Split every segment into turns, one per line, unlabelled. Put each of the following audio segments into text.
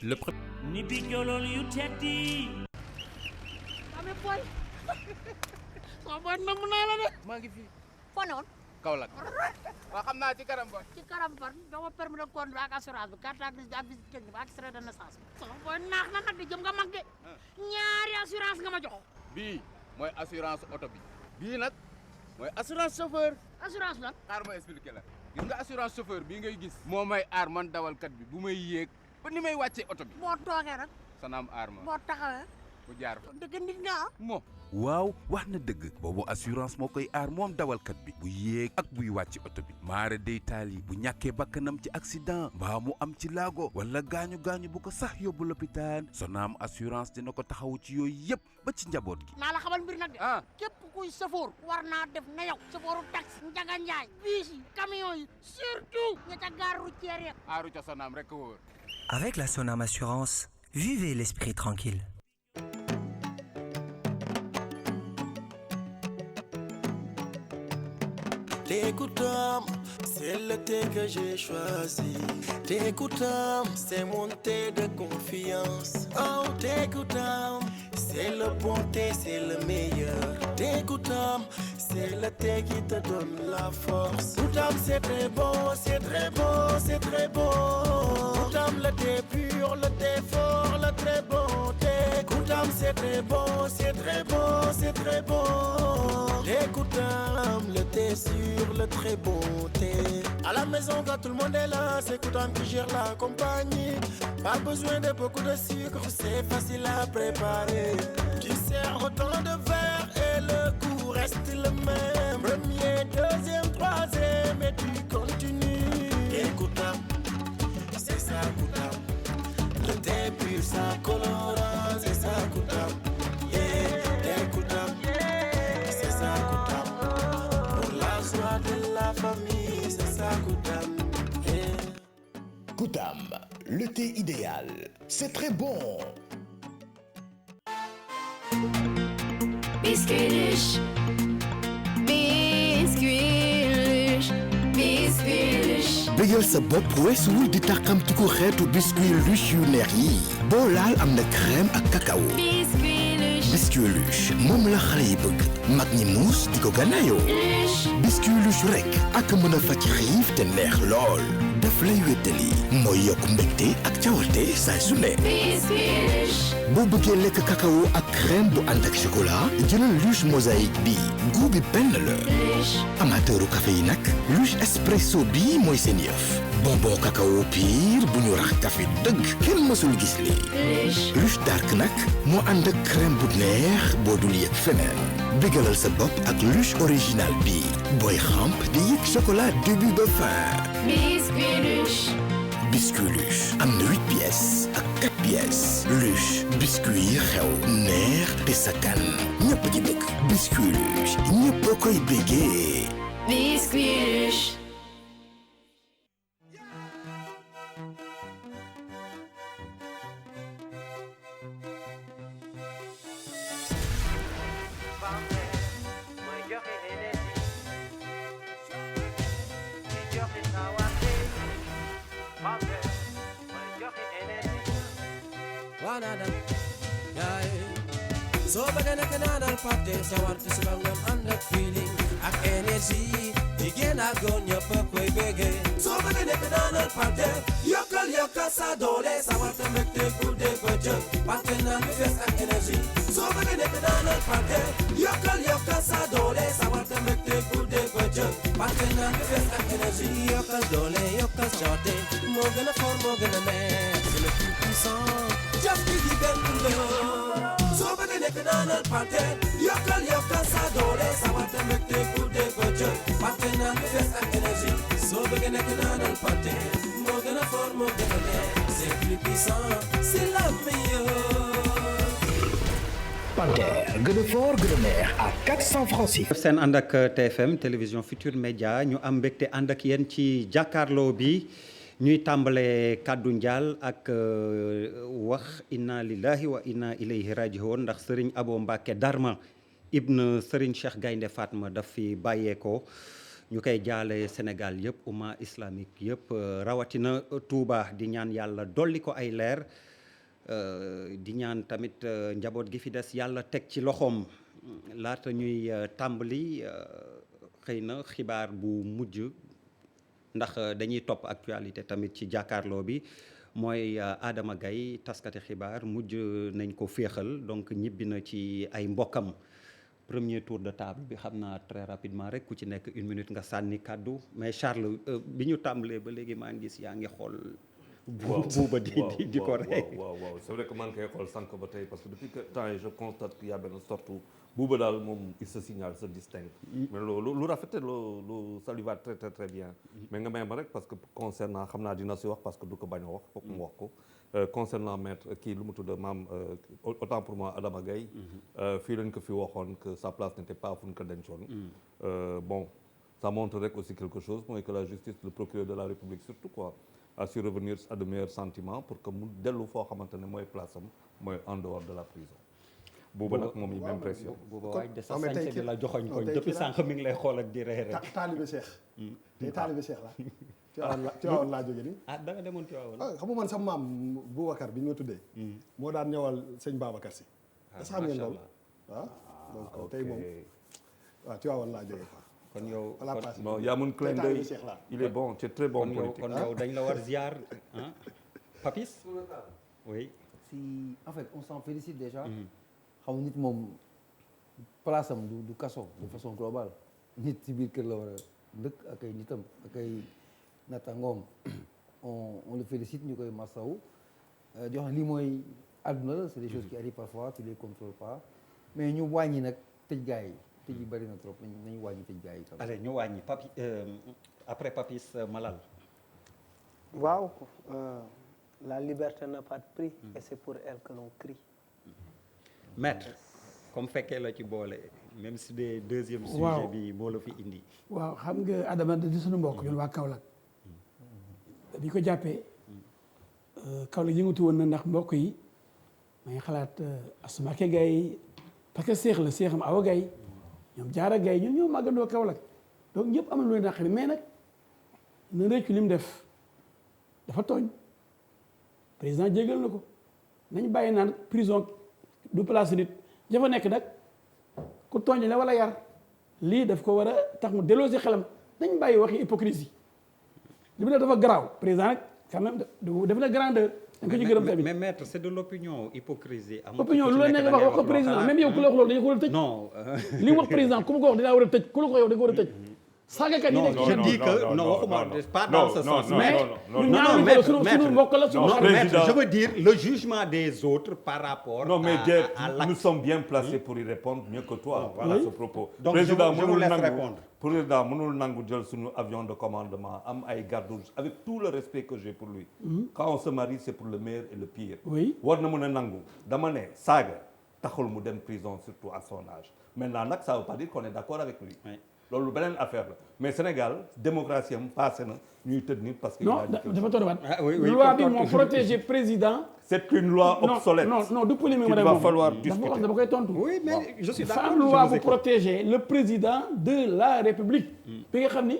Le premier.
ni bi jolol yu teddi.
Amé boy. Sama boy nam naa la de.
maa ngi fi
Foo ne woon.
Kaolack waaw xam naa ci kanam boy.
Ci kanam fan dama permis de conduire ak assurance bi carte d'identité ak visite technique ak extrait de naissance. Sama boy naax na nag di jëm nga mag de. Ñaari assurance nga ma jox.
bii mooy assurance oto bi bii nag mooy assurance chauffeur.
Assurance lan.
xaar ma expliqué la gis nga assurance chauffeur bii ngay gis. moo may aar man dawalkat bi bu may yéeg ba ni may wàccee oto bi.
Boo toogee rek.
sa naam aar ma
Boo taxawee.
bu jaar fa.
Dëgg nit nga
moo.
waaw wax na dëgg boobu assurance moo koy aar moom dawalkat bi bu yéeg ak buy wàcc oto bi maara day taal yi bu ñàkkee bakkanam ci accident mbaa mu am ci laago wala gaañu bu ko sax yóbbu lopitaan Sonaam assurance dina ko taxawu ci yooyu yëpp ba ci njaboot gi.
naa la xamal mbir nag de.
ah
képp kuy safoor war naa def na yow. safooru taxi njaga njaay biis yi camion yi surtout ña ca gare routière ya.
aaru ca Sonaam rek a wóor.
Avec la Sonam Assurance, vivez l'esprit tranquille.
T'écoutam, c'est le thé que j'ai choisi. T'écoutam, c'est mon thé de confiance. Oh, t'écoutam, c'est le bon thé, c'est le meilleur. T'écoutam, c'est le thé qui te donne la force. Toutam, c'est très bon, c'est très bon, c'est très bon. Toutam, le thé pur, le thé fort, le très bon thé. Toutam, c'est très bon, c'est très bon, c'est très bon. T'écoutam, le thé sur le très bon thé. À la maison quand tout le monde est là, c'est Toutam qui gère la compagnie. Pas besoin de beaucoup de sucre, c'est facile à préparer. Tu sers autant de verre et le goût reste le même. Premier, deuxième, troisième et tu continues. Écoute-moi, c'est ça, Toutam. Le thé pur, ça colorant, c'est ça, Toutam. Yeah, écoute-moi, c'est ça, Toutam. Pour la joie de la famille, c'est ça, Toutam. Yeah.
Toutam, le thé idéal, c'est très bon.
Biscuit-luche, biscuit-luche, biscuit-luche.
bégal sa bopp weesuwul di tàqamti ko xeetu biscuit luche yu neex yi boo laal am na crème ak cacao.
Biscuit-luche,
biscuit luche moom la xale yi bëgg mag ñi muus di ko gànnaayoo.
luche.
biscuit luche rek ak mën a faj xiif te neex lool daf lay wéttali mooy yokk mbégte ak cawarte saa su ne.
Biscuit-luche,
boo bëggee lekk cacao ak crème bu ànd ak chocolat jëlal luche mosaïque bi goût bi benn la.
luche.
amateuru café yi nag luche espresso bi mooy seen yëf bonbon cacao pire bu ñu rax café dëgg kenn mësul gis lii.
Luche.
luche dark nag moo ànd ak crème bu neex boo dul yëg feneen bégalal sa bopp ak luche original bi booy xamp di yëg chocolat début ba fin.
Biscuit-luche,
biscuit luche am na 8 pièces ak 4 pièces luche biscuit yi xew neex te sakkan ñëpp di bëgg biscuit luche ñëpp a koy bégee.
biscuit-luche.
soo bëggee nekk naanal party sawar ci suba ngoon ànd ak feeling ak énergie jigéen ak góor ñëpp a koy bëggee soo bëggee nekk naanal party yokkal sa doole sawar te mbégte guddeeg bëccëg party naan bi fees ak énergie soo bëggee nekk naanal party yokkal sa doole sawar te mbégte guddeeg bëccëg party naan bi fees ak énergie yokkal doole yokkal cawarte moo gën a fort moo gën a neex c'est le plus puissant jàpp gi benn la soo bëggee nekk naanal party yokkal sa doole sawar te mbégte guddeeg bëccëg party naan bi fees ak énergie soo bëggee nekk naanal party moo gën a fort moo gën a neex c'est plus puissant c'est la meilleure.
Panther gën a fort gën a neex à 400 francs si.
seen ànd ak TFM télévision Futur Média ñu am mbégte ànd ak yéen ci jàkkaarloo bi ñuy tàmbale kàddu njaal ak wax inna lillahi wa inna ilayhi rajihoon ndax Serigne Abo Mbacke Darma ibn Serigne Cheikh Gaynde Fatma daf fi bàyyeekoo ñu koy jaale Sénégal yëpp umma islamique yëpp rawatina Touba di ñaan yàlla dolli ko ay leer di ñaan tamit njaboot gi fi des yàlla teg ci loxoom laata ñuy tàmbali xëy na xibaar bu mujj ndax dañuy topp actualité tamit ci jàkkaarloo bi mooy Adama Gaye taskati xibaar mujj nañ ko féexal donc ñibbi na ci ay mbokkam premier tour de table bi xam naa très rapidement rek ku ci nekk 1 minute nga sànni kàddu mais Charles bi ñu tàmbalee ba léegi maa ngi gis yaa ngi xool buuba di ko rey
waaw c'est vrai que maa ngi koy xool sànq ba tey parce que depuis que temps yi je constate qu'il y a benn sorte buuba daal moom il se signale se distingue mais lu rafete lu ça lui va très très très bien mais nga may ma rek parce que concernant xam naa dina si wax parce que du ko bañ a wax foog mu wax ko concernant maître kii lu mu tudd maam autant pour moi Adama Gaye fii lañ ko fi waxoon que sa place n'était pas fu ñu ko dencoon bon ça montre rek aussi quelque chose mooy que la justice le procureur de la République surtout quoi a su revenir à de meilleurs sentiments pour que mu dellu foo xamante ne mooy place am mooy en dehors de la prison booba nag moom yi même pression
booba waay de sa sañse bi la joxoñ ko depuis sànq mi ngi lay xool ak di ree rek
taalibe Cheikh tey taalibe Cheikh la Tiwaawan laa jóge ni
da nga demoon Tiwaawan
xam nga man sama maam Boubacar bi ñu ma tuddee moo daan ñëwal sëñ Babacar si est-ce que xam ngeen loolu waaw donc tey moom waaw Tiwaawan laa jóge quoi
kon yow
non yaa mun clin d'œil il est bon c'est très bon politique
kon yow dañ la war ziar Papis oui
si en fait on s'en félicite déjà xam nga nit moom place am du kaso de façon globale nit ci biir kër la war a dëkk ak ay nitam ak ay nattangoom on le félicite ñu koy masawu di wax lii mooy àdduna la c'est des choses qui arrivent parfois tu les contrôles pas mais ñu wàññi nag tëj gaa yi tëj yi bëri na trop nañu wàññi tëj gaa yi tam
allez ñu wàññi Papi après Papis Malal
waaw la liberté n'a pas de prix et c'est pour elle que l'on crie
maître comme fekkee la ci boole même si des deuxième sujet bi moo la fi indi
waaw xam nga Adama di suñu mbokk ñun waa Kaolack bi ko jàppee Kaolack yëngatu woon na ndax mbokk yi may xalaat Asmake Gaye parce que seex la seexam Awa Gaye ñoom Jaara Gaye ñun ñoo màggandoo Kaolack donc ñëpp am na lu leen naqari mais nag na réccu li mu def dafa tooñ président jégal na ko nañ bàyyi naan prison du place nit jafa nekk nag ku tooñ la wala yar lii daf ko war a tax mu delloo si xelam nañ bàyyi waxi hypocrisie li mu def dafa garaaw président nag quand même def na grandeur dañ ko ci gërëm tamit
mais maître c'est de l'opinion hypocrisie
opinion lu la nekk wax ko président même yow ku la wax loolu dañu ko war a tëj
non
li mu wax président ku mu ko wax dinaa war a tëj ku la ko yow dañ ko war a tëj saagakat yi nekk
je dis que non waxuma pas dans ce sens
mais ñu ñaanal ko suñu mbokk la suñu
maître je veux dire le jugement des autres par rapport
non mais nous sommes bien placés pour y répondre mieux que toi voilà ce propos
donc président je vous laisse répondre
président mënul nangu jël suñu avion de commandement am ay garde avec tout le respect que j'ai pour lui quand on se marie c'est pour le meilleur et le pire war na mën a nangu dama ne saaga taxul mu dem prison surtout à son âge maintenant nag ça veut pas dire qu'on est d'accord avec lui loolu beneen affaire la mais Sénégal démocratie am passé na ñuy tëj nit parce que
non dafa toogaat loi bi moo protéger président
c'est une loi obsolète
non du polémique ma
va falloir discuter
dama koy tontu
oui mais je suis d'accord
dafa am loi bu protéger le président de la République bi nga xam ni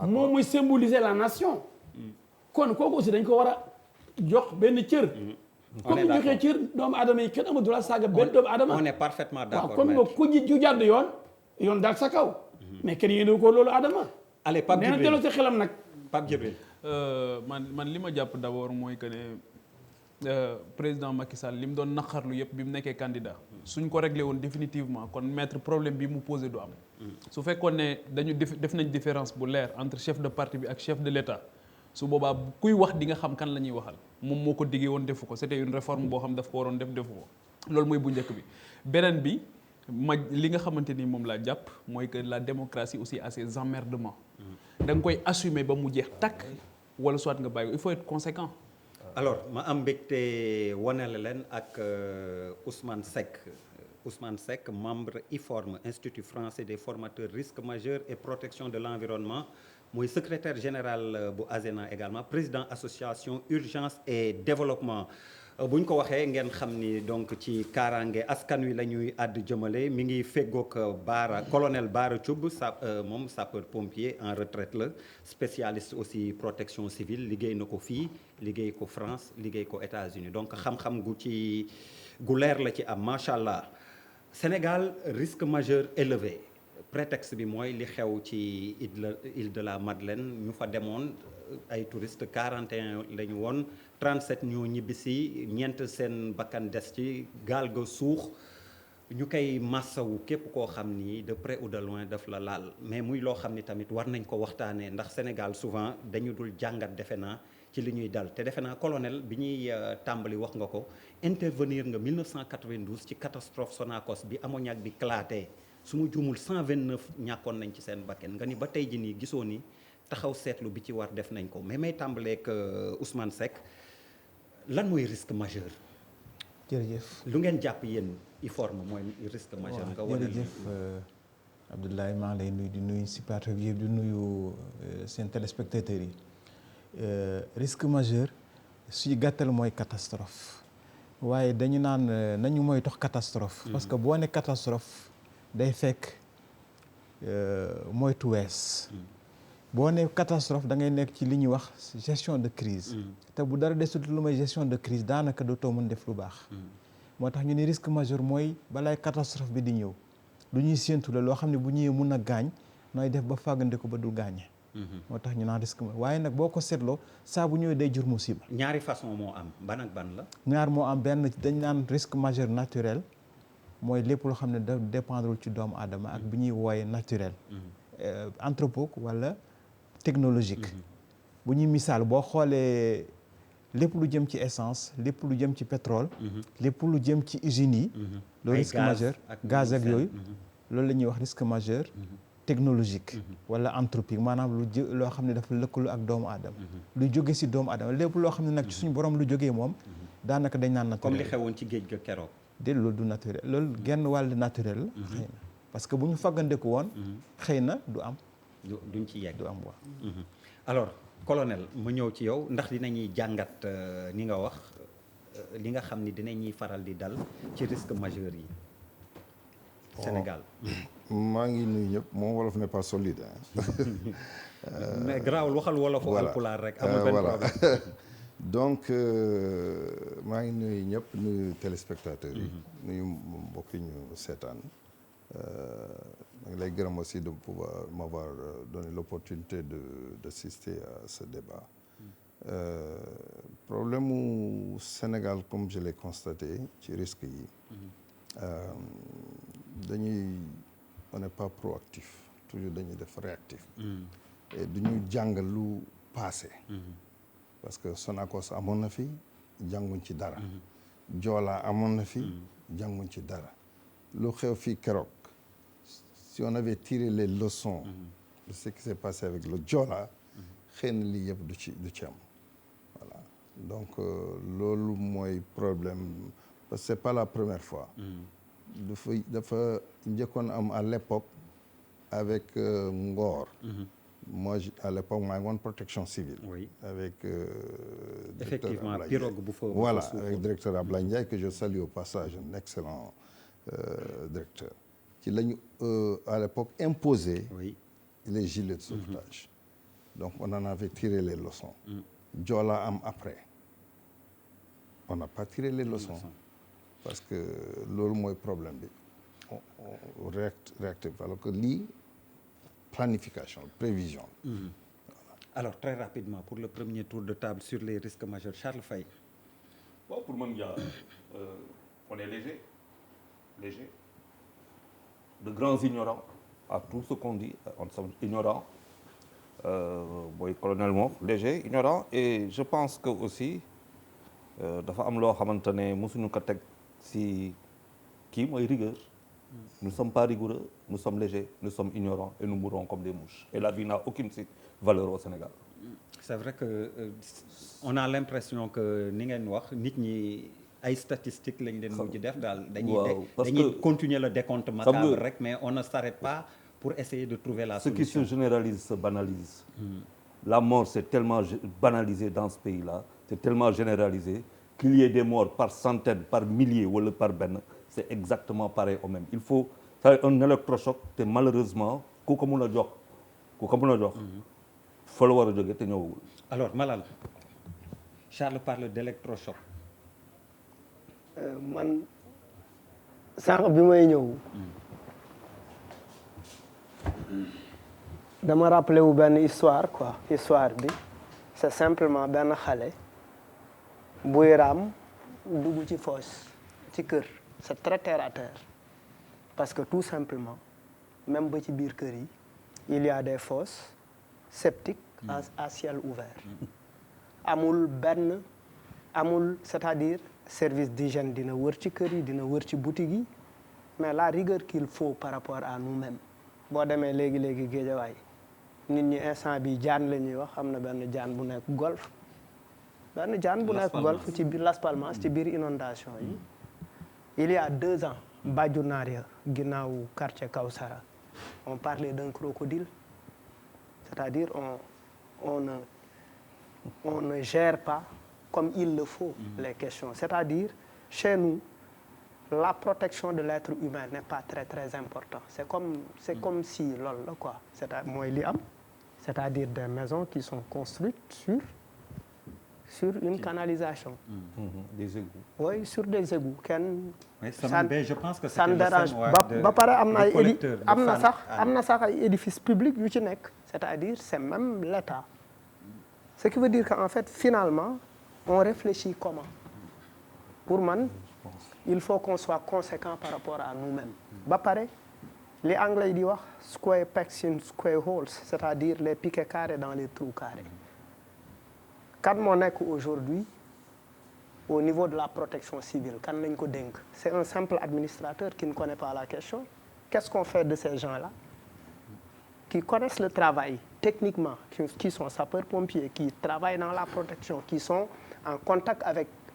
moom mooy symboliser la nation kon kooku aussi dañ ko war a jox benn cër comme ñu joxee cër doomu aadama yi kenn amul droit saaga benn doomu aadama
on est parfaitement d'accord
waaw kon boog ku jàdd yoon daal sa kaw mais kenn yéen ko loolu Adama.
allez Pape Djibril
nee na delloo si xelam nag.
Pape Djibril.
man li ma jàpp d'abord mooy que ne président Macky Sall li mu doon naqarlu yëpp bi mu nekkee candidat. suñ ko réglé woon définitivement kon maître problème bi mu posé du am. su fekkoon ne dañu def nañ différence bu leer entre chef de parti bi ak chef de l'État su boobaa kuy wax di nga xam kan la ñuy waxal moom moo ko diggee woon defu ko c'était une réforme boo xam daf ko waroon defu ko loolu mooy bu njëkk bi beneen bi. li nga xamante ni moom laa jàpp mooy que la démocratie aussi a ses emmerdements da nga koy assumer ba mu jeex takk wala soit nga bàyyi il faut être conséquent.
alors ma am mbégte wanale leen ak Ousmane Seck membre IFORM Institut français des formateurs risques majeurs et protection de l'environnement mooy secrétaire général bu ASENA également président association urgence et développement bu ñu ko waxee ngeen xam ni donc ci kaaraange askan wi la ñuy àdd jëmale mi ngi feggoog Bara colonel Bara Thioub moom sapeur pompier en retraite la spécialiste aussi protection civile liggéey na ko fii liggéey ko France liggéey ko États-Unis donc xam-xam gu leer la ci am macha allah Sénégal risque majeur élevé prétexte bi mooy li xew ci île de la Madeleine ñu fa demoon ay touristes 41 la ñu woon 37 ñoo ñibbisi ñeent seen bakkan des ci gaal ga suux ñu koy massawu képp koo xam ni de près ou de loin daf la laal mais muy loo xam ni tamit war nañ ko waxtaanee ndax Sénégal souvent dañu dul jàngat defe naa ci li ñuy dal te defe naa colonel bi ñuy tàmbali wax nga ko intervenir nga 1992 ci catastrophe Sonacos bi ammoniac bi éclaté su ma juumul 129 ñàkkoon nañ ci seen bakken nga ni ba tey ji nii gisoo ni taxaw seetlu bi ci war def nañ ko mais may tàmbaleek Ousmane Seck lan mooy risque majeur.
jërëjëf
lu ngeen jàpp yéen IFORM mooy risque majeur. nga wane
jërëjëf Abdoulaye maa ngi lay nuyu di nuyu si plateau bi yëpp di nuyu seen téléspectateurs yi risque majeur suy gàttal mooy catastrophe waaye dañu naan nañu mooy tax catastrophe. parce que boo ne catastrophe day fekk moytu wees. boo ne catastrophe da ngay nekk ci li ñuy wax gestion de crise te bu dara desut lu may gestion de crise daanaka dootoo mën def lu baax moo tax ñu ne risque majeur mooy balaay catastrophe bi di ñëw lu ñuy séentu la loo xam ne bu ñëwee mun a gaañ nooy def ba fàggande ko ba du gaañe moo tax ñu naan risque majeur waaye nag boo ko seetloo saa bu ñëwee day jur musiba.
ñaari façon moo am ban ak ban la.
ñaar moo am benn dañ naan risque majeur naturel mooy lépp loo xam ne da dépendrewul ci doomu aadama ak bi ñuy wooye naturel anthropique wala technologique bu ñuy misaal boo xoolee lépp lu jëm ci essence lépp lu jëm ci pétrole lépp lu jëm ci usines yi loolu risque majeur gaz ak yooyu loolu la ñuy wax risque majeur technologique wala anthropique maanaam loo xam ne dafa lëkkaloo ak doomu aadama lu jóge si doomu aadama lépp loo xam ne nag ci suñu borom lu jógee moom daanaka dañ naan naturel
comme li xewoon ci géej ga keroog
déet loolu du naturel loolu genn wàll naturel la xëy na parce que bu ñu faggandeku woon xëy na du am
duñ ci yegg
du am wax
alors colonel mu ñëw ci yow ndax dinañuy jàngat ni nga wax li nga xam ni dinañuy faral di dal ci risque majeur yi Sénégal.
maa ngi nuyu ñëpp moom wolof n'est pas solide.
mais garaawul waxal wolof alpulaar rek amul benn problème.
donc maa ngi nuyu ñëpp nuyu téléspectateurs yi. nuyu mbokk yi ñu seetaan. maa ngi lay gërëm aussi de pouvoir m'avoir donné l'opportunité d'assister à ce débat. Problème mu Sénégal comme je l'ai constaté ci risque yi on n'est pas proactif toujours dañuy def réactif et duñu jàng lu passé parce que Sonacos amoon na fi jànguñ ci dara Joola amoon na fi jànguñ ci dara lu xew fii keroog si on avait tiré les leçons de ce qui s'est passé avec le Joola xëy na lii yëpp du ci am voilà donc loolu mooy problème parce que c'est pas la première fois dafa njëkkoon am à l'époque avec Ngor moi à l'époque maa ngi woon protection civile avec
effectivement pirogue bu fa
voilà avec directeur Ablaye Ndiaye que je salue au passage un excellent directeur ci lañu à l'époque imposé les gilets de sauvetage donc on en avait tiré les leçons Joola am après on n'a pas tiré les leçons parce que loolu mooy problème bi on réactif alors que lii planification prévision
voilà. Alors très rapidement pour le premier tour de table sur les risques majeurs Charles Faye.
Bon, pour man on est léger de grands ignorants à tout ce qu'on dit on sommes ignorants mooy colonel moom léger ignorant et je pense que aussi dafa am loo xamante ne mosuñu ko teg si kii mooy rigueur nous ne sommes pas rigoureux nous sommes légers nous sommes ignorants et nous mourrons comme des mouches et la vie n'a aucune valeur au Sénégal.
C'est vrai que on a l'impression que ni ngeen wax nit ñi ay statistiques lañ leen mujj def daal dañuy continuer le décompte macabre rek mais on ne s'arrête pas pour essayer de trouver la solution.
Ce qui se généralise se banalise. La mort c'est tellement banalisé dans ce pays-là c'est tellement généralisé qu'il y ait des morts par centaines par milliers wala par benn c'est exactement pareil au même il faut ça un électrochoc te malheureusement ku ko mun a jox fa la war a jóge te ñëwagul.
alors Malal Charles parle d'électrochoc.
man sànq bi may ñëw dama rappelé wu benn histoire quoi histoire bi c'est simplement benn xale buy raam dugg ci fosse ci kër c'est très terre à terre parce que tout simplement même ba ci biir kër yi il y a des fosses septiques à ciel ouvert amul c'est-à-dire service d'hygiène dina wër ci kër yi dina wër ci boutique yi mais la rigueur qu'il faut par rapport à nous-mêmes boo demee léegi Géejawaay nit ñi instant bi jaan la ñuy wax am na benn jaan bu nekk golf ci biir Las Palmas ci biir inondation yi il y a 2 ans Baju Naria ginnaaw quartier Kawsara on parlait d'un crocodile c'est-à-dire on ne gère pas comme il le faut les questions c'est-à-dire chez nous la protection de l'être humain n'est pas très très important c'est comme si loolu la quoi c'est-à-dire mooy li am c'est-à-dire des maisons qui sont construites sur une canalisation.
Des égouts.
Oui, sur des égouts.
Je pense que
ça ne dérange ba pare am na sax ay édifices publics yu ci nekk c'est-à-dire c'est même l'État ce qui veut dire qu'en fait finalement on réfléchit comment pour man il faut qu'on soit conséquent par rapport à nous-mêmes ba pare les anglais di wax square pegs in square holes c'est-à-dire les piquets carrés dans les trous carrés kan moo nekk aujourd'hui au niveau de la protection civile kan lañ ko dénk c'est un simple administrateur qui ne connaît pas la question qu'est-ce qu'on fait de ces gens-là qui connaissent le travail techniquement qui sont sapeurs-pompiers qui travaillent dans la protection qui sont en contact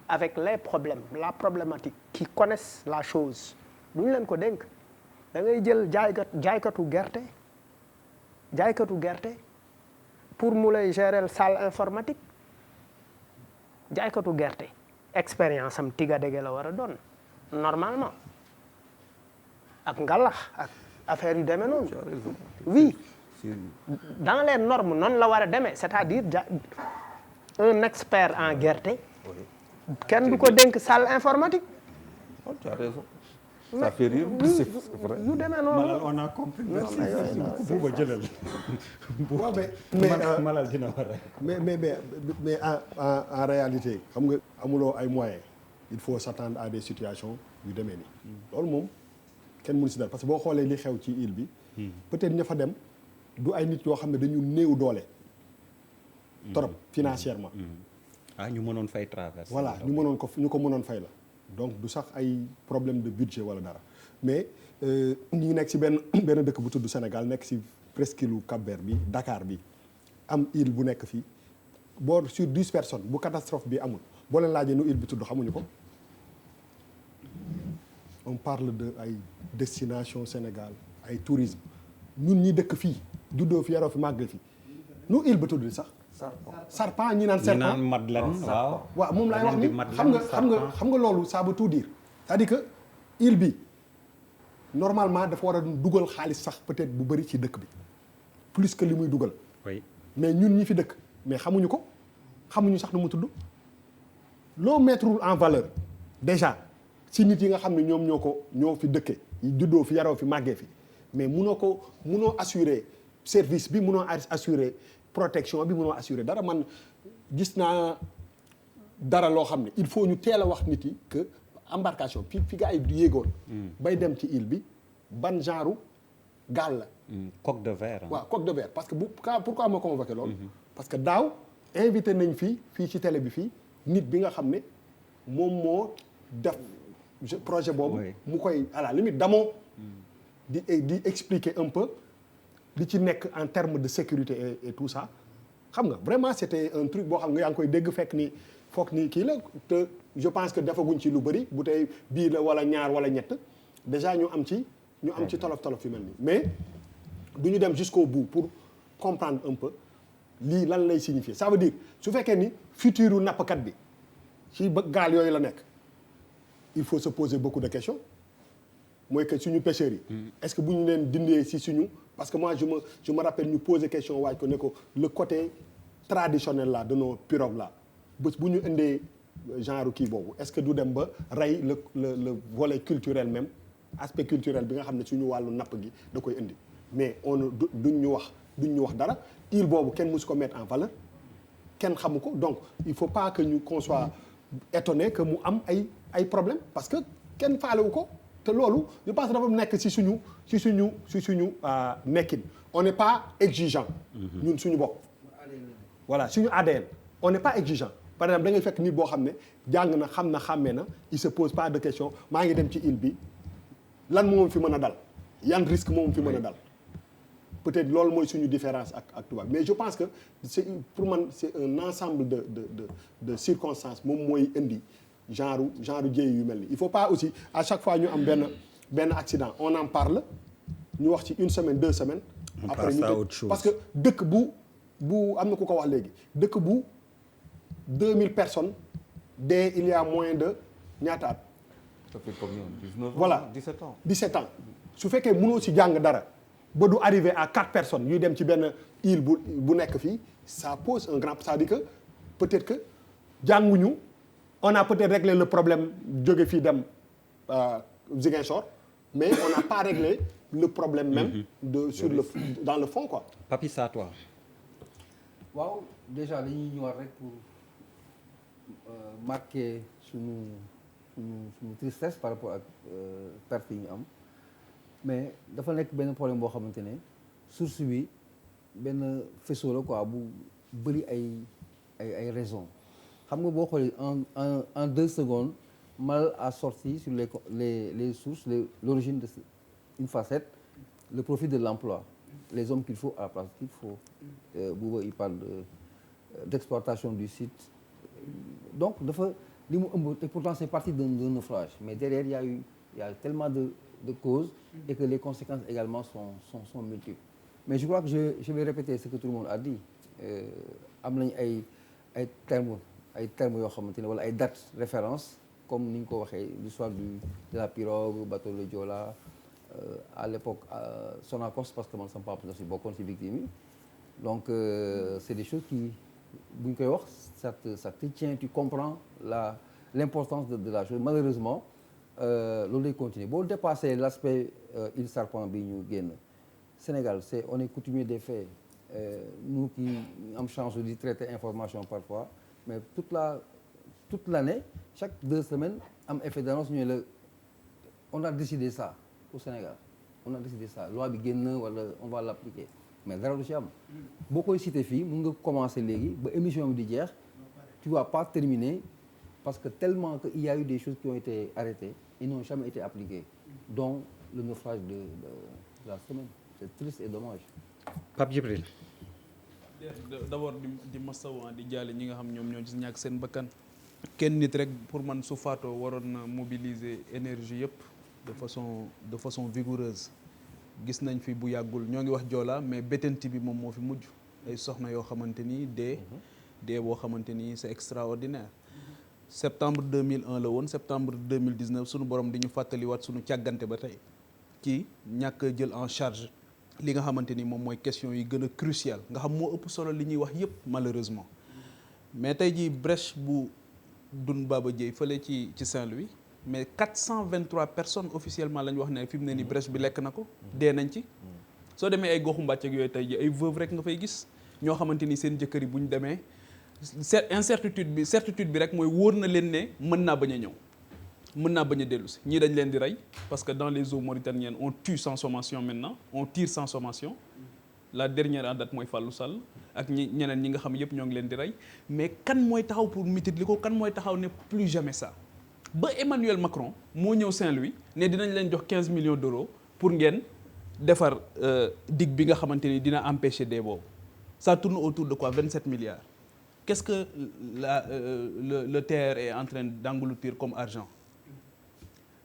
avec les problèmes la problématique qui connaissent la chose duñu leen ko dénk da ngay jël jaaykatu gerte pour mu lay gérer salle informatique jaaykatu gerte expérience am tiga dege la war a doon normalement ak ngalax ak affaire yu demee noonu oui dans les normes noonu la war a demee c'est-à-dire un expert en gerte kenn du ko dénk salle informatique.
Tu as raison. Ça fait rire, c'est vrai.
yu demee noonu
Malal on a compris. merci Bouba jëlal. Malal dina war rek.
mais en réalité xam nga amuloo ay moyens il faut s'attendre à des situations yu demee nii. loolu moom kenn mënu si dara parce que boo xoolee li xew ci île bi. peut-être ña fa dem du ay nit yoo xam ne dañu néew doole. trop financièrement.
ñu mënoon fay traverser.
voilà ñu ko mënoon fay la. donc du sax ay problème de budget wala dara mais ñu ngi nekk ci benn dëkk bu tudd Sénégal nekk ci presqu'île Cap-Vert bi Dakar bi am île bu nekk fii boo sur 10 personnes bu catastrophe bi amul boo leen laajee nu île bi tudd xamuñu ko. on parle de ay destination Sénégal ay tourisme ñun ñi dëkk fii juddoo fi yaroo fi màgg fi nu île ba tudd sax. Sarpan ñi naan serpent
ñi naan Madeleine
waaw moom laay wax ni xam nga loolu ça veut tout dire c'est-à-dire que île bi normalement dafa war a dugal xaalis sax peut-être bu bëri ci dëkk bi plus que li muy dugal mais ñun ñi fi dëkk mais xamuñu ko xamuñu sax nu mu tudd loo mettre en valeur déjà ci nit yi nga xam ne ñoo fi dëkke juddoo fi yaroo fi màggee fi mais munoo assurer service bi munoo assurer protection bi mënoo assurer dara man gis naa dara loo xam ne il faut ñu teel a wax nit yi que embarcation fi gars yi yéegoon bay dem ci île bi ban genre gaal la
coque de verre
waaw coque de verre parce que pourquoi ma convoqué loolu parce que daaw invité nañ fii ci télé bi fii nit bi nga xam ne moom moo def projet boobu mu koy à la limite damoo di expliquer un peu li ci nekk en termes de sécurité et tout ça xam nga vraiment c'était un truc boo xam nga yaa ngi koy dégg foog ni kii la te je pense que defaguñ ci lu bëri bu tey bii la wala ñaar wala ñett déjà ñu am ci tolof yu mel nii mais du ñu dem jusqu'au bout pour comprendre un peu lii lan lay signifier ça veut dire su fekkee ni futur nappkat bi ci gaal yooyu la nekk il faut se poser beaucoup de questions mooy que suñu pêcheurs yi est-ce que bu ñu leen dindee si suñu parce que moi je me rappelle ñu poser question waaj ko ne ko le côté traditionnel là de nos pirogues là bés bu ñu indee genre kii boobu est-ce que du dem ba rey le volet culturel même aspect culturel bi nga xam ne suñu wàllu napp gi da koy indi mais duñ ñu wax dara île boobu kenn mësu ko mettre en valeur kenn xamu ko donc il faut pas que qu'on soit étonné que mu am ay problème parce que kenn faalewu ko te loolu je pense dafa nekk ci suñu nekkin on n'est pas exigeant ñun suñu bopp voilà suñu ADN on n'est pas exigeant par exemple da ngay fekk nit boo xam ne jàng na xam na xàmmee na il se pose pas de question maa ngi dem ci île bi lan moom fi mën a dal yan risque moom fi mën a dal peut-être loolu mooy suñu différence ak tubaab mais je pense que pour man c'est un ensemble de circonstances moom mooy indi genre jéey yu mel ni il faut pas aussi à chaque fois ñu am benn accident on en parle ñu wax ci une semaine 2 semaines après ñu parce que dëkk bu am na ku ko wax léegi dëkk bu 2000 personnes dès il y a moins de ñaata at
ça fait combien 19 ans
voilà
17 ans
su fekkee mënoo ci jàng dara ba du arriver à 4 personnes yuy dem ci benn île bu nekk fii ça pose un grand c'est-à-dire que peut-être que jànguñu on a peut-être réglé le problème jóge fii dem Ziguinchor mais on n'a pas réglé le problème même dans le fond quoi.
Papi ça toi.
waaw déjà dañuy ñëwaat rek pour marquer suñu tristesse par rapport ak perte yi ñu am mais dafa nekk benn problème boo xamante ne source bi benn faisceau la quoi bu bëri ay raisons xam nga boo xoolee en 2 secondes Malal a sorti sur les sources l'origine de une facette le profit de l'emploi les hommes qu'il faut à la place qu'il faut Bouba il parle d'exploitation du site donc dafa li mu ëmb et pourtant c'est parti d'un naufrage mais derrière il y a tellement de causes et que les conséquences également sont multiples mais je crois que je vais répéter ce que tout le monde a dit am nañ ay termes yoo xamante ne wala ay dates références comme ni ñu ko waxee l'histoire de la pirogue bateau le Joola à l'époque Sonacos parce que man sama papa si bokkoon ci victime yi donc c'est des choses qui bu ñu koy wax ça te tient tu comprends l'importance de la chose malheureusement loolu lay continuer boo dépasser l'aspect île Serpent bi ñu génn Sénégal on est coutumier des faits nous qui am chance di traiter information parfois mais toute l'année chaque 2 semaines am effet d'annonce ñu la on a décidé ça au Sénégal on a décidé ça loi bi génn wala on va l'appliquer mais dara du ci am boo koy cité fii mun nga commencer léegi ba émission bi di jeex tu vas pas terminer parce que tellement que il y a eu des choses qui ont été arrêtées et n'ont jamais été appliquées dont le naufrage de la semaine c'est triste et dommage.
Pape Djibril.
d'abord di masawu di jaale ñi nga xam ñoom ñoo gis ñàkk seen bakkan kenn nit rek pour man su faatoo waroon na mobiliser énergie yëpp de façon vigoureuse gis nañ fi bu yàggul ñoo ngi wax Joola mais Bettenty bi moom moo fi mujj ay soxna yoo xamante ni dee boo xamante ni c'est extraordinaire septembre 2001 la woon septembre 2019 sunu borom di ñu fàttaliwaat sunu càggante ba tey ci ñàkk jël en charge li nga xamante ni moom mooy question yi gën a crucial nga xam moo ëpp solo li ñuy wax yëpp malheureusement mais tey jii brèche bu Doune Baba Dièye fële ci Saint-Louis mais 423 personnes officiellement la ñu wax ne fi mu ne nii brèche bi lekk na ko dee nañ ci soo demee ay goxu mbàcc ak yooyu tey jii ay veuve rek nga fay gis ñoo xamante ni seen jëkkër yi bu ñu demee certitude bi rek mooy wóor na leen ne mën naa bañ a ñëw mën naa bañ a dellu si ñii dañ leen di rey parce que dans les eaux mauritaniennes on tue sans sommation maintenant on tire sans sommation la dernière en date mooy Fallou Sall ak ñeneen ñi nga xam yëpp ñoo ngi leen di rey mais kan mooy taxaw pour mitit li ko kan mooy taxaw ne plus jamais ça ba Emmanuel Macron moo ñëw Saint-Louis ne dinañ leen jox 15 millions d'euros pour ngeen defar digue bi nga xamante ni dina empêcher dee boobu ça tourne autour de quoi 27 milliards qu'est-ce que le TR est en train d'engloutir comme argent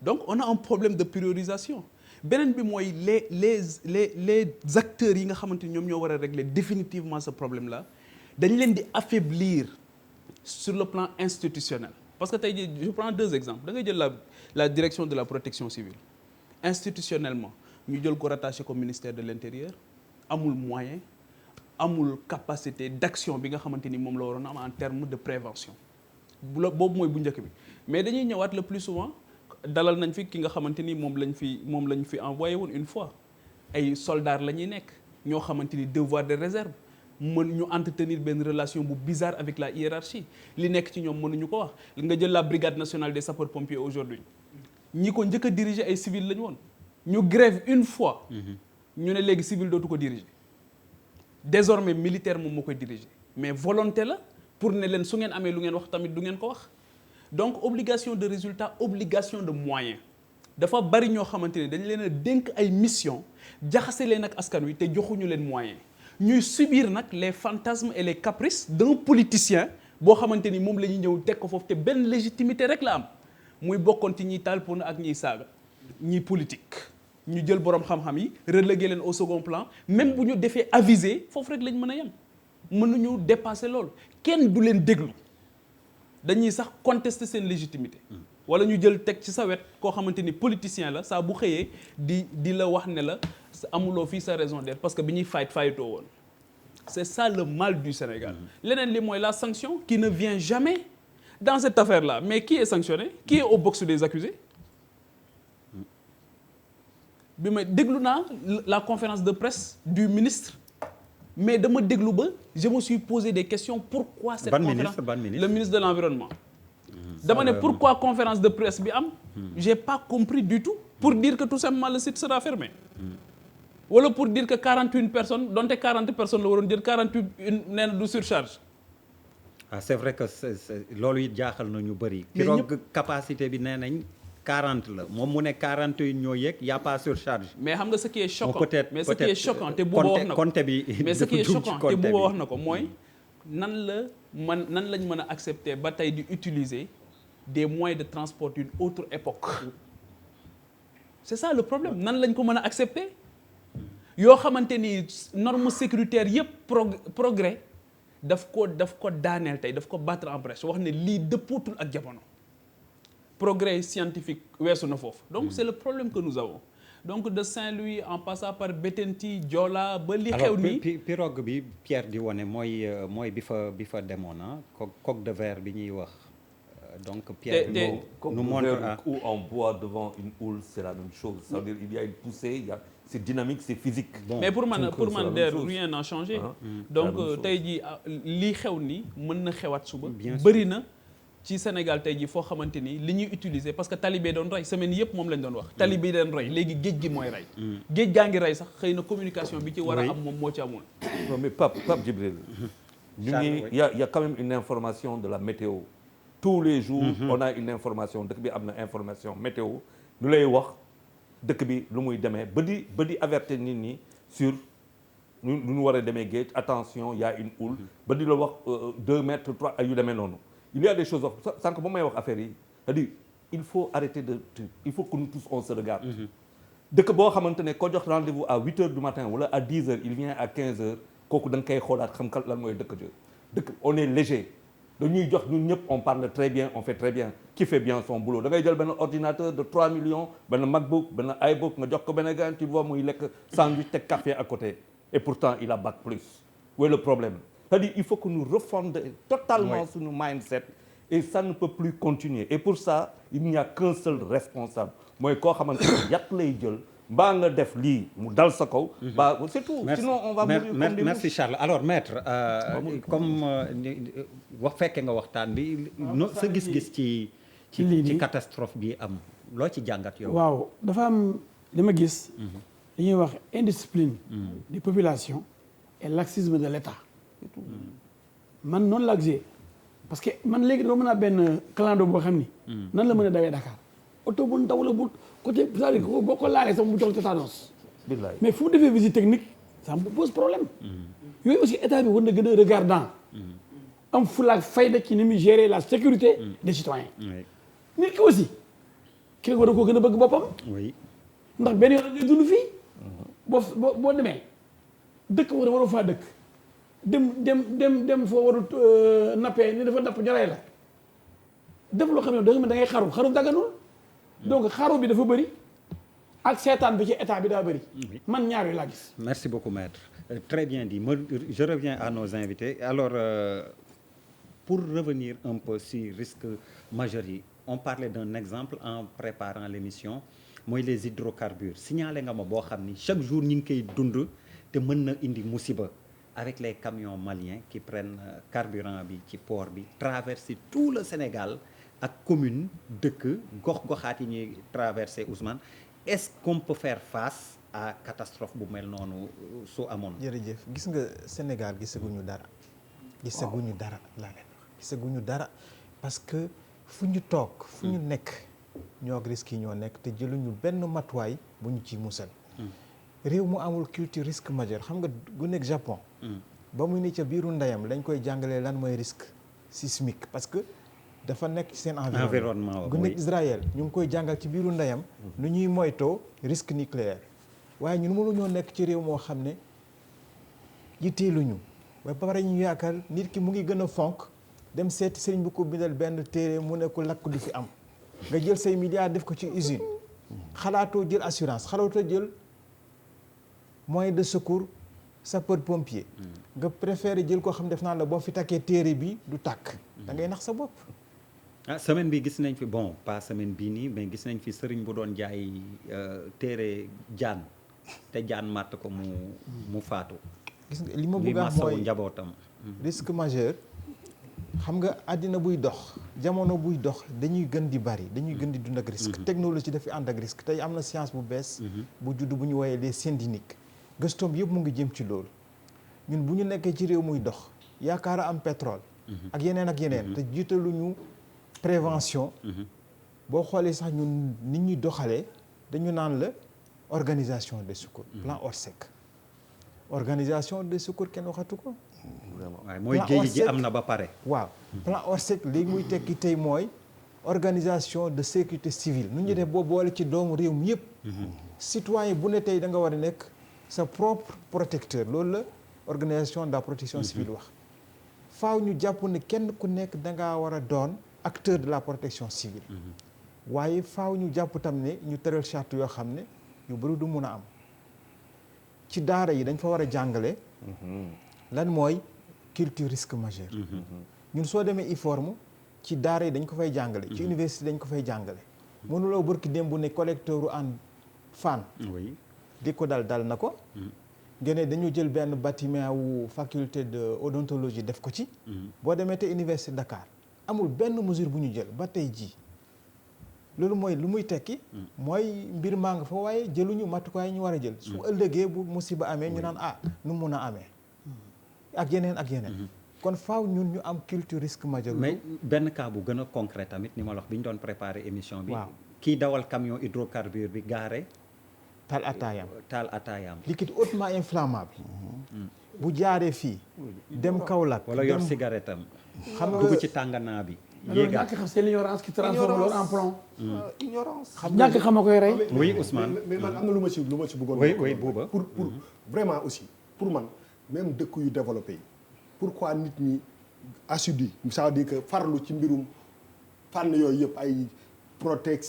donc on a un problème de priorisation beneen bi mooy les acteurs yi nga xamante ni ñoom ñoo war a régler définitivement ce problème là dañ leen di affaiblir sur le plan institutionnel parce que tey jii je prends 2 exemples da ngay jël la direction de la protection civile institutionnellement ñu jël ko rattaché ko ministère de l'intérieur amul moyen amul capacité d'action bi nga xamante ni moom la waroon am en termes de prévention boobu mooy bu njëkk bi mais dañuy ñëwaat le plus souvent dalal nañ fi ki nga xamante ni moom lañ fi envoyé woon une fois ay soldats la ñuy nekk ñoo xamante ni devoir de réserve mën ñu entretenir benn relation bu bizarre avec la hiérarchie li nekk ci ñoom mënuñu ko wax nga jël la brigade nationale des sapeurs pompiers aujourd'hui ñi ko njëkk a diriger ay civil lañu woon ñu grève une fois ñu ne léegi civil dootu ko diriger désormais militaire moom moo koy diriger mais volonté la pour ne leen su ngeen amee lu ngeen wax tamit du ngeen ko wax donc obligation de résultat obligation de moyen dafa bari ñoo xamante ne dañ leen a dénk ay mission jaxase leen ak askan wi te joxuñu leen moyen ñuy subir nag les fantasmes et les caprices d'un politicien boo xamante ni moom la ñuy ñëw teg ko foofu te benn légitimité rek la am muy bokkoon ci ñiy taal pour ak ñiy saaga ñiy politique ñu jël borom xam-xam yi relégué leen au second plan même bu ñu defee aviser foofu rek lañ mën a yem mënuñu dépasser loolu kenn du leen déglu dañuy sax contester seen légitimité wala ñu jël teg ci sa wet koo xamante ni politicien la saa bu xëyee di la wax ne la amuloo fii sa raison d'être parce que bi ñuy faytoo woon c'est ça le mal du Sénégal leneen li mooy la sanction qui ne vient jamais dans cette affaire-là mais qui est sanctionné qui est au box des accusés bi may déglu naa la conférence de presse du ministre mais dama déglu ba je me suis posé des questions pourquoi cette conférence le ministre de l'environnement dama ne pourquoi conférence de presse bi am j'ai pas compris du tout pour dire que tout simplement le site sera fermé wala pour dire que 41 personnes donte 40 personnes la waroon jël 48 nee na du surcharge
c'est vrai que loolu it jaaxal na ñu bëri pirogue capacité bi nee nañ 40 la moom mu ne 41 ñoo yëg y a pas surcharge
mais xam nga ce qui est choquant mais ce qui est choquant te Bouba wax na ko mais ce qui est choquant te Bouba wax na ko mooy nan lañ mën a accepter ba tey di utiliser des moyens de transport d'une autre époque c'est ça le problème nan lañ ko mën a accepter yoo xamante ni normes sécuritaires yëpp progrès daf ko daaneel tey daf ko battre en brèche wax ne lii dëppootul ak jamono progrès scientifique weesu na foofu donc c'est le problème que nous avons donc de Saint-Louis en passant par Bettenty Joola ba li xew nii
pirogue bi Pierre di wane mooy bi fa demoon coque de verre bi ñuy wax donc Pierre nous montre
ou en bois devant une houle c'est la même chose ça veut dire il y a une poussée c'est dynamique c'est physique
mais pour man rien n'a changé donc tey jii lii xew nii mën na xewaat suba bëri na ci Sénégal tey jii foo xamante ni li ñuy utiliser parce que talibé doon rey semaine yëpp moom lañ doon wax talibé doon rey léegi géej gi mooy rey géej gaa ngi rey sax xëy na communication bi ci war a am moom moo ci amul
non mais Pape Djibril ñu ngi y a quand même une information de la météo tous les jours on a une information dëkk bi am na information météo lu lay wax dëkk bi lu muy demee ba di avertir nit ñi sur lu ñu war a demee géej attention y a une houle ba di la wax 2 mètres 3 yu demee noonu il y a des choses sànq ba may wax affaire yi c'est-à-dire il faut arrêter il faut que nous tous on se regarde dëkk boo xamante ne ko jox rendez-vous à 8 heures du matin wala à 10 heures il vient à 15 heures kooku da nga koy xoolaat xam lan mooy dëkk on est léger dañuy jox ñun ñëpp on parle très bien on fait très bien qui fait bien son boulot da ngay jël benn ordinateur de 3 millions benn MacBook benn iBook nga jox ko benn gars tu vois muy lekk sandwich teg café à côté et pourtant il a bac plus où est le problème c'est-à-dire il faut que nous refondions totalement sur nos mindset et ça ne peut plus continuer et pour ça il n'y a qu'un seul responsable mooy koo xamante ne yàq lay jël mbaa nga def lii mu dal sa kaw ba c'est tout sinon on va mourir comme des
merci Charles alors maître comme wax fekke nga waxtaan bi sa gis-gis ci catastrophe bi am loo ci jàngat yow
waaw dafa am li ma gis dañuy wax indiscipline des populations et laxisme de l'État man noonu la gisee parce que man léegi doo mën a benn clando boo xam ni nan la mën a dawee Dakar oto bu ndaw la bu côté c'est-à-dire boo ko laalee sax mu jox tétanos mais fu mu defee visite technique ça me pose problème yooyu aussi état bi war na gën a regardant am fulaak fayda ci ni muy gérer la sécurité des citoyens nit ki aussi ki war a koo gën a bëgg boppam ndax benn yoon ngay dund fii boo demee dëkk waroo faa dëkk dem foo warut nappee ni dafa napp ñu rey la def loo xam ne da ngay xaru daganul donc xaru bi dafa bëri ak seetaan bi ci état bi daa bëri man ñaar yu laa gis.
Merci beaucoup maître. Très bien dit. Je reviens à nos invités. Alors pour revenir un peu sur risque majeur yi on parlait d'un exemple en préparant l'émission mooy les hydrocarbures signalé nga ma boo xam ni chaque jour ñu ngi koy dund te mën na indi musiba avec les camions maliens qui prennent carburant bi ci port bi traverser tout le Sénégal ak commune dëkk gox-goxaat yi ñuy traverser Ousmane est-ce qu'on peut faire face à catastrophe bu mel noonu su amoon.
jërëjëf gis nga Sénégal gisaguñu dara. gisaguñu dara laa leen wax gisaguñu dara parce que fu ñu toog fu ñu nekk ñoo ak risque yi ñoo nekk te jëluñu benn matuwaay bu ñu ciy musal. réew mu amul culture risque majeur xam nga gu nekk Japon. ba mu ni ca biiru ndeyam lañ koy jàngalee lan mooy risque sismique parce que dafa nekk ci seen environnement. gu nekk Israël ñu ngi koy jàngal ci biiru ndeyam. nu ñuy moytoo risque nucléaire. waaye ñun mënuñoo nekk ci réew moo xam ne yitteeluñu ba pare ñu yaakaar nit ki mu ngi gën a fonk dem seeti sëriñ bu ko bindal benn téere mu ne ko lakk du fi am nga jël say milliards def ko ci usine xalaatoo jël assurance xalaatoo jël moyen de secours sapeur pompier nga préféré jël koo xam def naa la boo fi takkee téere bi du tàkk da ngay nax sa bopp.
Semaine bi gis nañ fi bon pas semaine bii nii mais gis nañ fi sëriñ bu doon jaay téere jaan te jaan màtt ko mu faatu.
gis nga li ma bëgg a wax mooy
njabootam.
risque majeur xam nga àddina buy dox jamono buy dox dañuy gën di bari dañuy gën di dund ak risque. technologie dafi ànd ak risque tey am na science bu bees. bu judd bu ñu woowee les syndiniques gëstoom yëpp mu ngi jëm ci loolu ñun bu ñu nekkee ci réew muy dox yaakaar a am pétrole. ak yeneen te jiitaluñu prévention. boo xoolee sax ñun nit ñuy doxalee dañu naan la. organisation des secours plan Orsec organisation des secours kenn waxatu ko.
waaw mooy géej gi am na ba pare.
waaw plan Orsec léegi muy tekki tey mooy organisation de sécurité civile nu ñu def boo boole ci doomu réew mi yëpp. citoyen bu ne tey da nga war a nekk sa propre protecteur loolu la organisation de la protection civile wax. faaw ñu jàpp ne kenn ku nekk da ngaa war a doon acteur de la protection civile. waaye faaw ñu jàpp tam ne ñu tëral charte yoo xam ne. yu bëri du mun a am ci daara yi dañ fa war a jàngale lan mooy culture risque majeur ñun soo demee IFORM ci daara yi dañ ko fay jàngale ci université dañ ko fay jàngale mënuloo bërki démb ne collecteur en Fann di ko dal na ko ngeen dañu jël benn bâtiment wu faculté de odontologie def ko ci boo demee te université Dakar amul benn mesure bu ñu jël ba tey jii loolu mooy lu muy tekki mooy mbir maa nga fa waaye jëluñu matukaay ñu war a jël su ëllëgee bu musiba amee ñu naan nu mun a amee ak yeneen kon faaw ñun ñu am culture risque majeur.
mais benn cas bu gën a concret tamit ni ma la wax bi ñu doon préparer émission bi. waaw kii dawal camion hydrocarbure bi gaare.
taal ataayam.
liquide
hautement inflammable. bu jaaree fii. dem Kaolack.
wala yor cigarette am. xam nga dugg ci tànganaa bi.
ñàkk xam c'est l'ignorance qui transforme l'or en plomb.
ignorance.
ñàkk xam a koy rey.
oui Ousmane
mais man am na lu ma ci bëggoon.
oui Bouba
pour vraiment aussi pour man même dëkk yu développé yi pourquoi nit ñi assidu ça veut dire que farlu ci mbirum fànn yooyu yëpp ay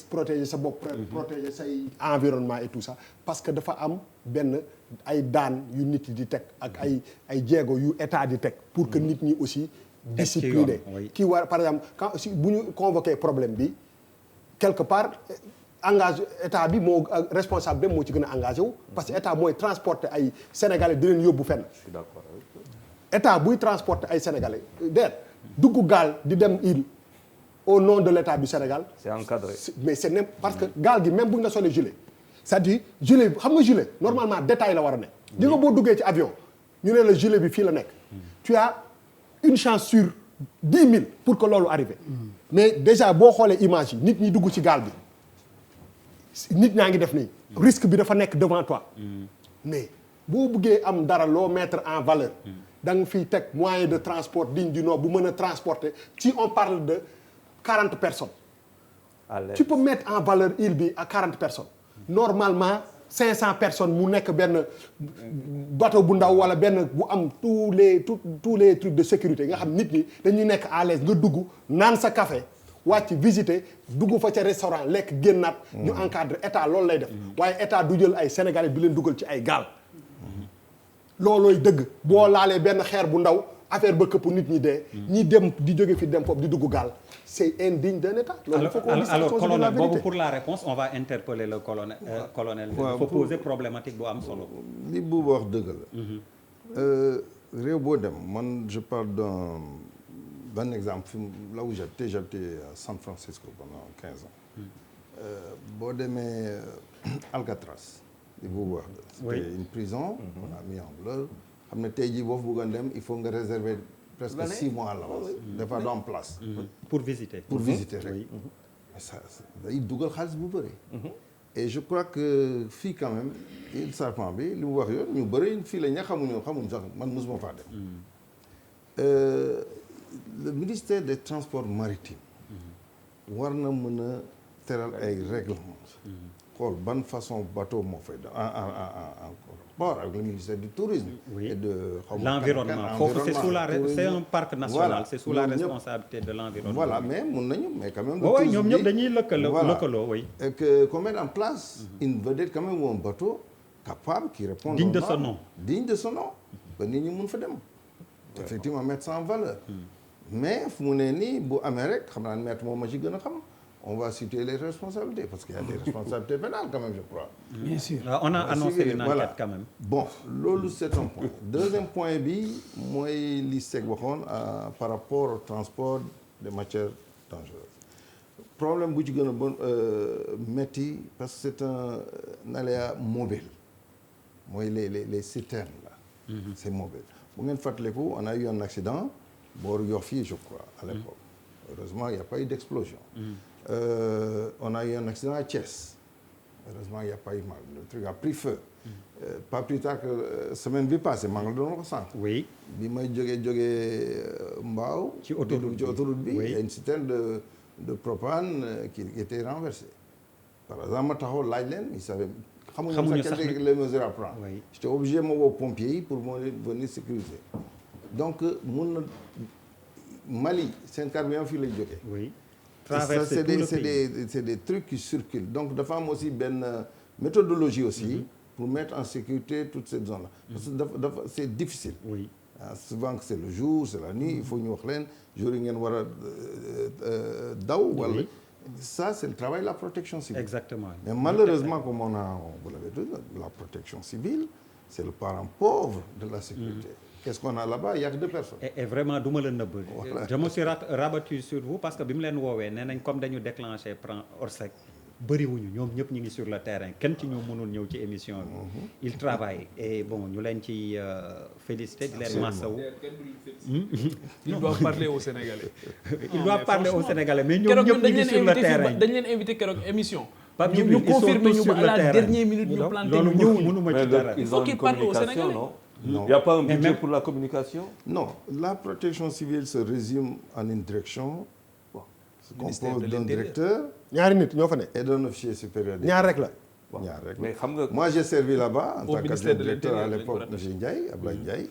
protéger sa bopp. protéger say environnement et tout ça parce que dafa am benn ay daan yu nit yi di teg ak ay jéego yu état di teg pour que nit ñi aussi. discipliné kii war par exemple quand si bu ñu convoqué problème bi quelque part engagé état bi moo responsable bi moo ci gën a engagé wu parce que état mooy transporter ay sénégalais di leen yóbbu fenn.
Je suis d'accord.
état buy transporter ay sénégalais dugg gaal di dem île au nom de l'état du Sénégal.
C'est encadré.
mais c'est même parce que gaal gi même bu ñu la solee gilet c'est-à-dire gilet bi xam nga gilet normalement détail la war a nekk. di nga boo duggee ci avion ñu ne la gilet bi fii la nekk. tu as une chance sur 10 000 pour que loolu arrive. mais déjà boo xoolee image yi nit ñi dugg ci gaal bi nit ñaa ngi def nii. risque bi dafa nekk devant toi. mais boo buggee am dara loo mettre en valeur. da nga fiy teg moyen de transport digne du nom bu mën a transporter si on parle de 40 personnes. tu peux mettre en valeur île bi à 40 personnes. normalement 500 personnes mu nekk benn bateau bu ndaw wala benn bu am tous les trucs de sécurité nga xam nit ñi dañuy nekk à l'aise nga dugg naan sa café wàcc visiter dugg fa ca restaurant lekk génnaat. ñu encadré état loolu lay def. waaye état du jël ay sénégalais di leen dugal ci ay gaal. loolooy dëgg boo laalee benn xeer bu ndaw affaire ba këpp nit ñi dee. ñi dem di jóge fi dem foofu di dugg gaal c'est indigne d'un état. loolu il faut qu'on dise
alors colonel
la vérité.
boobu pour la réponse on va interpeller le colonel. colonel il faut poser problématique bu am solo.
li bu wax dëgg la. réew boo dem man je parle d'un exemple là où j'étais à San Francisco pendant 15 ans. boo demee Alcatraz li bu wax c'était une prison. on a mis en valeur xam ne tey jii boo fa bëggoon dem il faut nga réserver presque 6 mois à l'avance. des fois doo am place.
pour visiter.
pour visiter rek. mais ça day dugal xaalis bu bëri. et je crois que fii quand même Île Serpent bi li mu wax yoon ñu bëri fii la ña xamuñ sax man mosuma faa dem. le ministère des transports maritimes. war na mën a teral ay règlements. xool ban façon bateau moo fay def en rapport avec le ministère du tourisme. et de
l'environnement foofu c'est un parc national. Voilà. C'est sous la responsabilité de l'environnement.
Voilà mais mun nañu mais quand même.
oui ñoom ñëpp dañuy lëkkaloo oui.
et que qu'on mette en place une vedette quand même ou un bateau capable qui répond.
digne de son nom.
digne de son nom. ba nit ñi mun fa dem. effectivement mettre ça en valeur. mais fu mu ne nii bu amee rek xam naa ne maître moom ma ci gën a xam. on va situer les responsabilités parce qu'il y a des responsabilités pénales quand même je crois.
bien sûr
on a annoncé une enquête quand même.
bon loolu c'est un point. deuxième point bi mooy li Seck waxoon par rapport au transport des matières dangereuses. problème bu ci gën a bon métti parce que c'est un aléa mobile mooy les citernes là. c'est mobile bu ngeen fàttaliku on a eu un accident booru Yoff je crois à l'époque. heureusement il n'y a pas eu d'explosion. On a eu un accident à Thiès. Heureusement, il n'y a pas eu mal. Le truc a pris feu. Pas plus tard que semaine bi passée maa ngi doon ko sànq.
oui
bi may jógee Mbao.
ci autoroute
bi il y a une citerne de propane qui était renversée. par exemple ma taxaw laaj leen ils savaient. xamuñu sax les mesures à prendre. j'étais obligé ma woo pompiers yi pour venir sécuriser. donc mun na Mali seen carburant fii lay jógee.
oui.
traverser tout le pays. c'est des trucs qui circulent donc dafa am aussi benn méthodologie aussi. pour mettre en sécurité toute cette zone là. parce que c'est difficile.
oui
souvent que c'est le jour c'est la nuit il faut ñu wax leen jour yi ngeen war a daw. wala ça c'est le travail de la protection civile.
exactement
mais malheureusement comme vous l'avez dit la protection civile c'est le parent pauvre de la sécurité. Qu'est-ce qu'on a là-bas? Il y a que 2 personnes.
Et vraiment du ma la nëbb. je me suis rabattu sur vous parce que bi mu leen woowee nee nañ comme dañu déclenché plan Orsec bëriwuñu ñoom ñëpp ñu ngi sur le terrain kenn ci ñoom mënul ñëw ci émission bi. il travaille et bon ñu leen ci féliciter di leen massawu.
il doit parler aux Sénégalais.
il doit parler aux Sénégalais mais ñoom ñëpp ñu ngi sur le terrain.
dañ leen invité keroog émission.
ñu
confirmer ñu ba à la dernière minute ñu planté
loolu ñëw mënuma ci dara.
il faut qu'il parle aux Sénégalais. Non. Il n'y a pas un budget pour la communication?
Non, la protection civile se résume en une direction. Se compose d'un directeur.
ñaari nit ñoo fa ne.
Et d'un officier supérieur.
ñaar rek la.
ñaar rek
mais xam nga.
moi j'ai servi là-bas en tant qu'adjoint directeur à l'époque monsieur Ndiaye Ablaye Ndiaye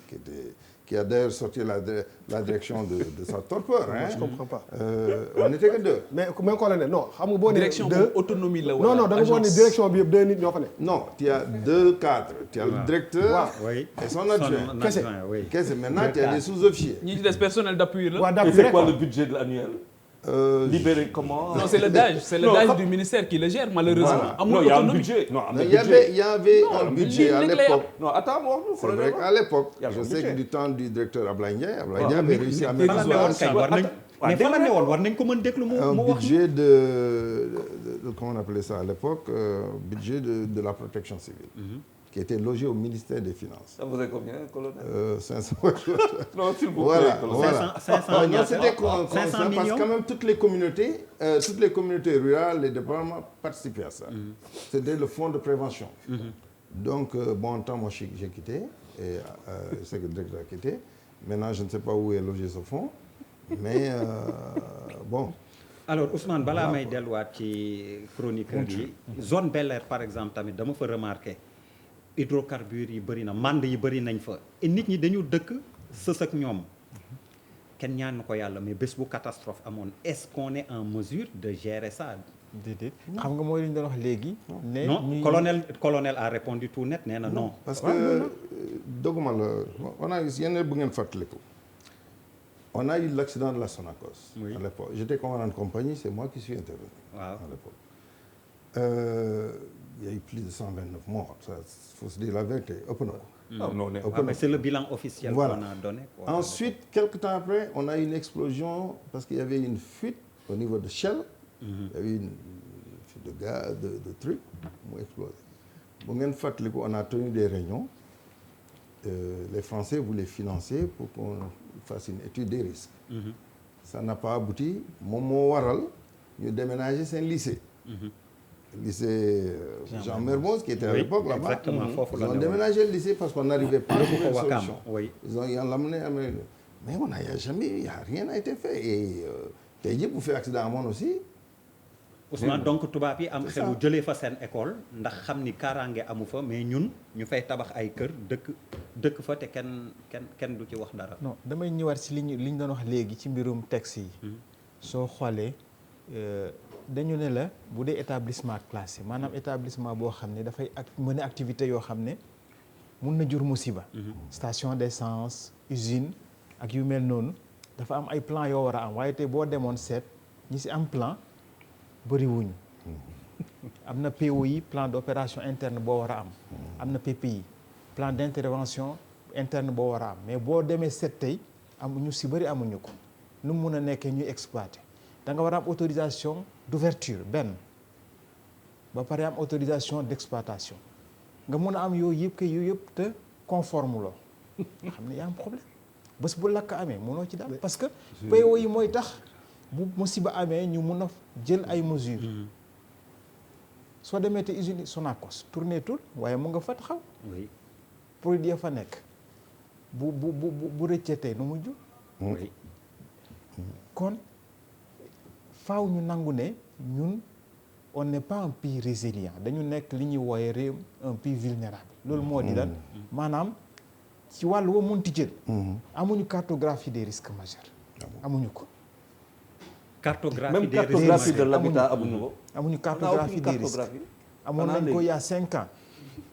qui a d'ailleurs sorti la direction de sa torpeur.
Moi, je comprends pas.
On n'était que 2.
mais colonel non xam nga boo nee
direction boobu autonomie la
non da nga boo ne direction bi yëpp 2 nit ñoo fa ne.
non tu as 2 cadres. tu as le directeur.
oui
et son adjoint.
Kese
maintenant tu as des sous-officiers.
ñi ci des personnel d'appui la.
waaw d'appui
et c'est quoi le budget de l'annuel? Libéré comment?
Non, c'est le DAGE du ministère qui le gère malheureusement.
Non, il y a un budget. Non,
il y avait un budget à l'époque.
Non, attends, moi,
c'est vrai qu'à l'époque, je sais que du temps du directeur Ablaye Ndiaye avait réussi à mettre
mais fan la ne woon war nañ ko mën déglu mu wax.
un budget de comment on appelait ça à l'époque budget de la protection civile. Qui était logé au ministère des Finances.
Ça faisait combien, colonel?
500.
Non, s'il vous plaît.
Voilà.
500
millions. C'était parce
millions.
que quand même toutes les communautés rurales, les départements participaient à ça. C'était le fonds de prévention. Donc, bon temps, moi, j'ai quitté. Et c'est que le directeur a quitté. Maintenant, je ne sais pas où est logé ce fonds. Mais bon.
alors Ousmane balaa may delluwaat ci chroniqueur yi zone Bel Air par exemple tamit dama fa remarqué hydrocarbures yi bëri na mand yi bëri nañ fa et nit ñi dañu dëkk sës ak ñoom kenn ñaan ko yàlla mais bés bu catastrophe amoon est-ce qu'on est en mesure de gérer ça.
déedéet xam nga mooy li ñu doon wax léegi. ne
non colonel a répondu tout net nee na non.
parce que doguma la on a yenn bu ngeen fàttaliku. on a eu l'accident de la Sonacos.
Oui.
À l'époque j'étais commandant de compagnie c'est moi qui suis intervenu.
waaw
à l'époque. Il y a eu plus de 129 morts ça faut se dire la vérité ëpp na ko.
non mais c'est le bilan officiel
voilà.
qu'on a donné. Quoi.
Ensuite quelque temps après on a eu une explosion parce qu'il y avait une fuite au niveau de Shell. Il y avait une fuite de gaz de trucs mu explosé. bu ngeen fàttaliku on a tenu des réunions les Français voulaient financer pour qu'on fasse une étude des risques. Ça n'a pas abouti moom moo waral ñu déménager seen lycée. Lycée Jean Mermoz qui était à l'époque là-bas.
Exactement foofu la
ils ont déménagé le lycée parce qu'on n'arrivait pas à trouver une solution.
Oui.
Ils ont l'amené mais on n'a jamais il y a rien n'a été fait et tey jii bu fi accident amoon aussi.
Ousmane donc tubaab yi am xelu jëlee fa seen école ndax xam ni kaaraange amu fa mais ñun ñu fay tabax ay kër dëkk fa te kenn du ci wax dara.
non damay ñëwaat si li ñu doon wax léegi ci mbirum texte yi. soo xoolee dañu ne la bu dee établissement classé maanaam établissement boo xam ne dafay mener activité yoo xam ne mun na jur musiba. station d'essence usine ak yu mel noonu dafa am ay plan yoo war a am waaye te boo demoon seet ñi si am plan. bëriwuñu am na POI plan d'opération interne boo war a am na PPI plan d'intervention interne boo war a am mais boo demee seet tey amuñu si bëri amuñu ko nu mu mun a nekkee ñuy exploiter da nga war a am autorisation d'ouverture benn ba pare am autorisation d'exploitation nga mun a am yooyu yëpp te conforme loo xam ne yaa am problème bés bu lakk amee munoo ci daal parce que POI mooy tax bu musiba amee ñu mun a jël ay mesures soo demee te usine Sonacos tourné tul waaye mu nga fa taxaw.
oui
produit ya fa nekk bu rëccatee nu mujj.
oui
kon faaw ñu nangu ne ñun on n'est pas un pays résilient dañu nekk li ñuy wooye réew un pays vulnérable. loolu moo di lan maanaam ci wàllu woo munti jël. amuñu cartographie des risques majeurs. amuñu ko.
même cartographie de l'habitat amuñu ko.
amuñu cartographie des risques amoon nañ ko il y a 5 ans.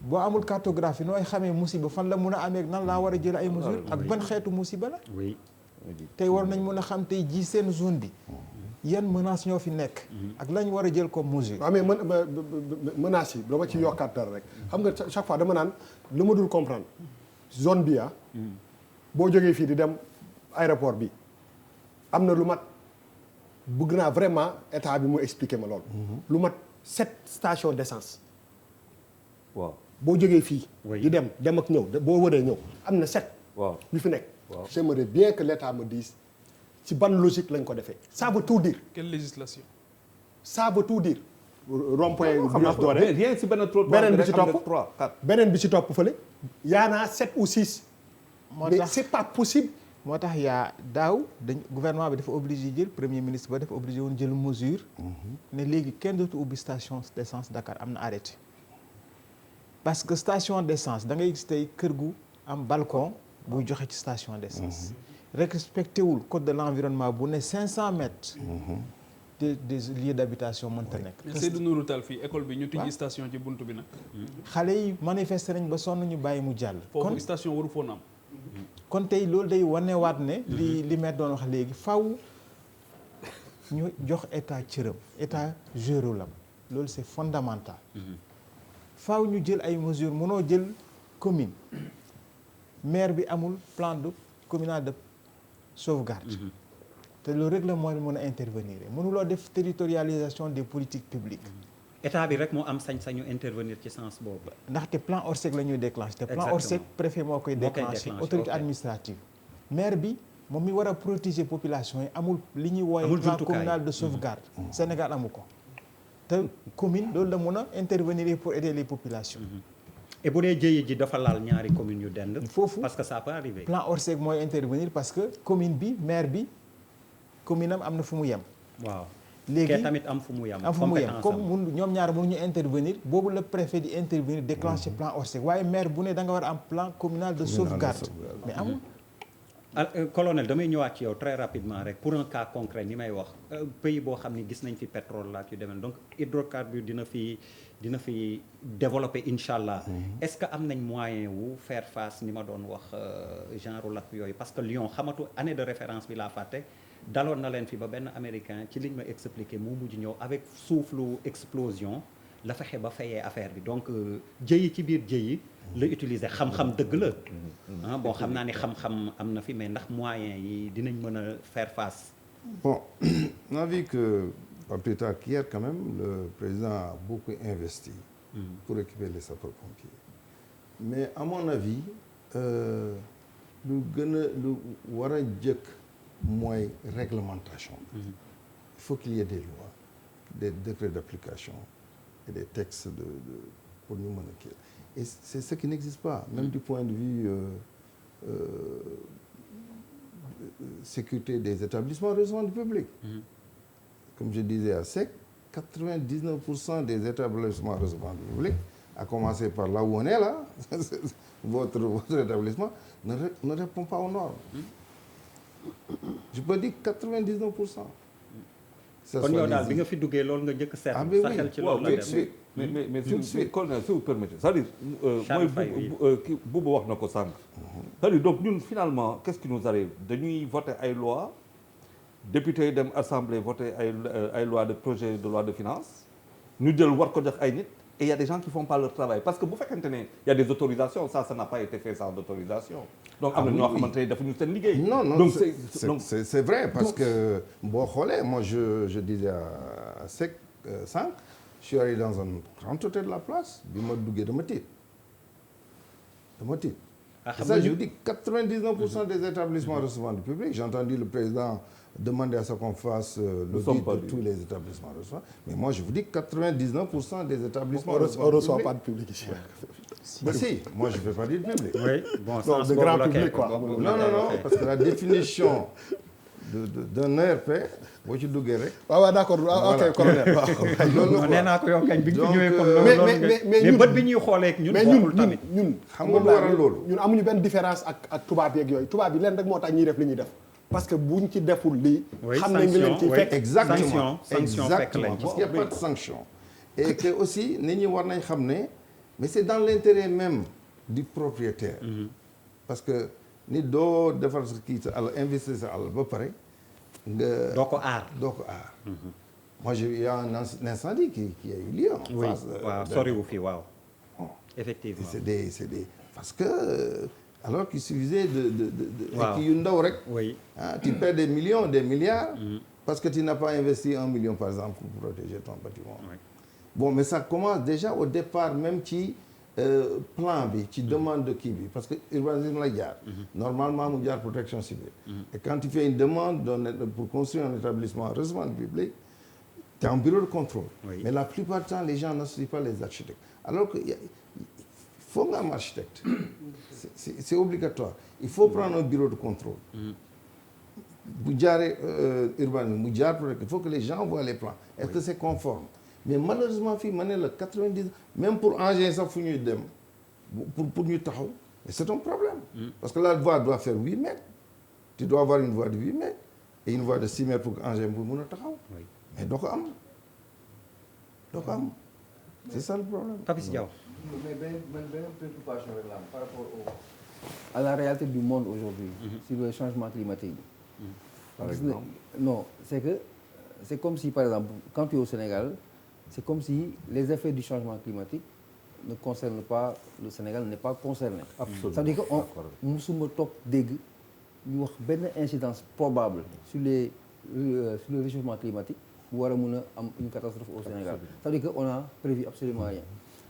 boo amul cartographie nooy xamee musiba fan la mun a amee nan laa war a jël ay mesures ak ban xeetu musiba la.
oui.
tey war nañ mun a xam tey ji seen zone bi yan menaces ñoo fi nekk. ak lañ war a jël comme mesure.
waaw mais menaces yi dama ci yokkaat dara rek. xam nga chaque fois dama naan lu ma dul comprendre zone bi boo jógee fii di dem aéroport bi am na lu mat. bëgg naa vraiment état bi mu expliquer ma loolu. lu mat 7 stations d'essence.
waaw
boo jógee fii. di dem ak ñëw boo waree ñëw am na 7.
waaw
yu fi nekk. waaw j'aimerais bien que l'état me dise ci ban logique lañ ko defee. ça veut tout dire.
quelle législation.
ça veut tout dire. rond-point Brioche Dorée
rien si benn
beneen bi ci topp beneen bi ci topp fële. yaa naa 7 ou 6. mais c'est pas possible.
moo tax yaa daaw gouvernement bi dafa obligé jël premier ministre ba dafa obligé woon jël mesure ne léegi kenn dootu ubbi station d'essence Dakar am na arrêté parce que station d'essence da ngay gis tey kër gu am balcon buy joxe ci station d'essence respecté wul code de l'environnement bu ne 500 mètres des lieux d'habitation mënta nekk.
Seydou Nourou Tall fii école bi ñu tijji station ci buntu bi nag.
xale yi manifester nañ ba sonn ñu bàyyi mu jàll.
foofu station waru foon am.
kon tey loolu day wanewaat ne li met doon wax léegi faw ñu jox état cëram état jouer rôle am loolu c'est fondamental faw ñu jël ay mesures mënoo jël commune maire bi amul plan de communal de sauvegarde te loolu rek la mooy mën a intervenir mënuloo def territorialisation des politiques publiques
état bi rek moo am sañ-sañu intervenir ci sens boobu.
ndaxte plan Orsec la ñuy déclencher. te plan Orsec préfet moo koy déclencher autorité administrative. maire bi moom mi war a protéger population yi amul li ñuy wooye plan communal de sauvegarde. Sénégal amu ko. te commune loolu la mun a intervenir pour aider les populations.
et bu dee jëye ji dafa laal ñaari communes yu dend.
foofu
parce que ça peut arriver.
plan Orsec mooy intervenir parce que commune bi maire bi commune am na fu mu yem.
waaw.
léegi
tamit am fu mu yem
comme mun ñoom ñaar mënuñu intervenir boobu la préfet di intervenir déclencher plan Orsec waaye maire bu ne da nga war a am plan communal de sauvegarde mais amul
colonel damay ñëwaat ci yow très rapidement rek pour un cas concret ni may wax pays boo xam ni gis nañ fi pétrole la ak yu demee donc hydrocarbure dina fi développer incha allah. Est-ce que am nañ moyen wu faire face ni ma doon wax genre lakk yooyu parce que Lyon xamatu année de référence bi laa fàtte daloon na leen fi ba benn américain ci liñ ma expliqué mu mujj ñëw avec souffle explosion la fexe ba fayee affaire bi donc jëyi ci biir jëyi la utiliser xam-xam dëgg la bon xam naa ni xam-xam am na fi mais ndax moyens yi dinañ mën a faire face.
Bon, on a vu que pas plus tard qu'hier quand même le président a beaucoup investi pour équiper les sapeurs-pompiers mais à mon avis lu gën a lu war a jëkk mooy réglementation il faut qu'il y ait des lois des décrets d'application et des textes pour ñu mën a kii et c'est ce qui n'existe pas même du point de vue sécurité des établissements recevant du public. Comme je disais à SEC, 99% des établissements recevant du public, à commencer par là où on est là, votre établissement, ne répond pas aux normes. Je peux dire 99%.
kon yow daal bi nga fi duggee loolu nga njëkk seet. sa xel ci loolu la dem
mais tout de suite colonel si vous permettez c'est-à-dire mooy kii Bouba wax na ko sànq. c'est-à-dire donc ñun finalement qu'est-ce qui nous arrive dañuy voter ay loi député yi dem assemblée voter ay loi de projet de loi de finances ñu jël war ko jox ay nit et il y a des gens qui font pas leur travail parce que bu fekkente ne il y a des autorisations ça n'a pas été fait sans autorisation. donc am na ñoo xamante ne defuñu seen liggéey.
non donc c'est vrai parce que boo xoolee moi je disais à SEC 5 je suis allé dans un grand hôtel de la place bi ma duggee dama tiit. Et ça je vous dis 99% des établissements recevant du public j'ai entendu le président demander à ce qu'on fasse l'audit de tous les établissements recevant mais moi je vous dis 99% des établissements recevant
on reçoit pas de public ici.
Bah si, moi je fais pas dire public.
Oui, bon,
non, de grand public quoi.
Non, parce que la définition d'un ERP boo ci duggee rek.
waaw d'accord ok colonel.
waaw nee naa ko yow kañ bi ñu ñëwee comme mais bët bi ñuy xoolee ak ñun.
mais ñun
xam nga lu waral loolu.
ñun amuñu benn différence ak tubaab yeeg yooyu tubaab yi leen rek moo tax ñuy def li ñuy def. parce que buñ ci deful lii. xam nañ ngi leen ci fekk
exactement
exactement
parce qu'il y a pas de sanction. et que aussi nit ñi war nañ xam ne mais c'est dans l'intérêt même du propriétaire. parce que nit doo defar sa kii sa àll investir sa àll ba pare nga.
doo ko aar.
moi il y a un incendie qui a eu lieu.
oui waaw soriwul fii waaw. effectivement
c'est des parce que alors qu'il suffisait de
waaw
yu ndaw rek.
oui
tu perds des millions des milliards. parce que tu n'as pas investi 1 million par exemple pour protéger ton bâtiment. Oui. Bon mais ça commence déjà au départ même ci plan bi ci demande de kii bi parce que urbanisme la jaar. normalement mu jaar protection civile. et quand tu fais une demande pour construire un établissement recevant du public tu es en bureau de contrôle. Oui. mais la plupart du temps les gens n'associent pas les architectes alors que faut nga am architecte. c'est obligatoire il faut prendre un bureau de contrôle. bu jaaree urbanisme mu jaar protection il faut que les gens voient les plans. est-ce que c'est conforme. mais malheureusement fii ma ne la 90 même pour engins sax fu ñuy dem pour ñu taxaw mais c'est un problème. parce que la voie doit faire 8 mètres. tu dois avoir une voie de 8 mètres et une voie de 6 mètres pour que engin bu mën a taxaw. mais doo ko am c'est ça le problème.
Papis Diaw.
mais benn préoccupation rek la am par rapport à la réalité du monde aujourd'hui sur le changement climatique.
par exemple
non c'est que c'est comme si par exemple quand tu es au Sénégal. C'est comme si les effets du changement climatique ne concernent pas le Sénégal n'est pas concerné.
Absolument.
Ça veut dire que musuma toog dégg ñu wax benn incidence probable sur le réchauffement climatique bu war a mën a am une catastrophe au Sénégal. Ça veut dire que on a prévu absolument rien.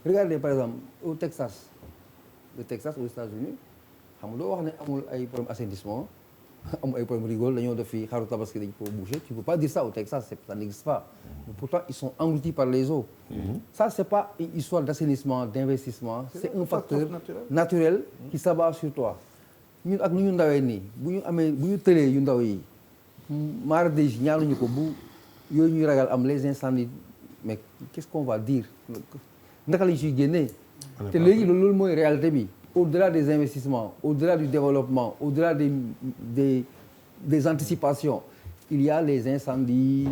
Regardez par exemple au Texas aux États-Unis xam nga doo wax ne amul ay problème assainissement amul ay problème rigole dañoo def fi xaru tabaski dañ ko boucher tu peux pas dire ça au Texas ça n'existe pas. Mais pourtant ils sont engloutis par les eaux. Ça c'est pas une histoire d'assainissement d'investissement c'est un facteur naturel qui s'abat sur toi. ñun ak nu ñu ndawee nii bu ñu tëlee yu ndaw yi mara déj ñaanuñu ko bu yooyu ñuy ragal am les incendies mais qu'est-ce qu'on va dire naka lañ ciy génnee te léegi loolu mooy réalité bi au-delà des investissements, au-delà du développement, au-delà des anticipations, il y a les incendies,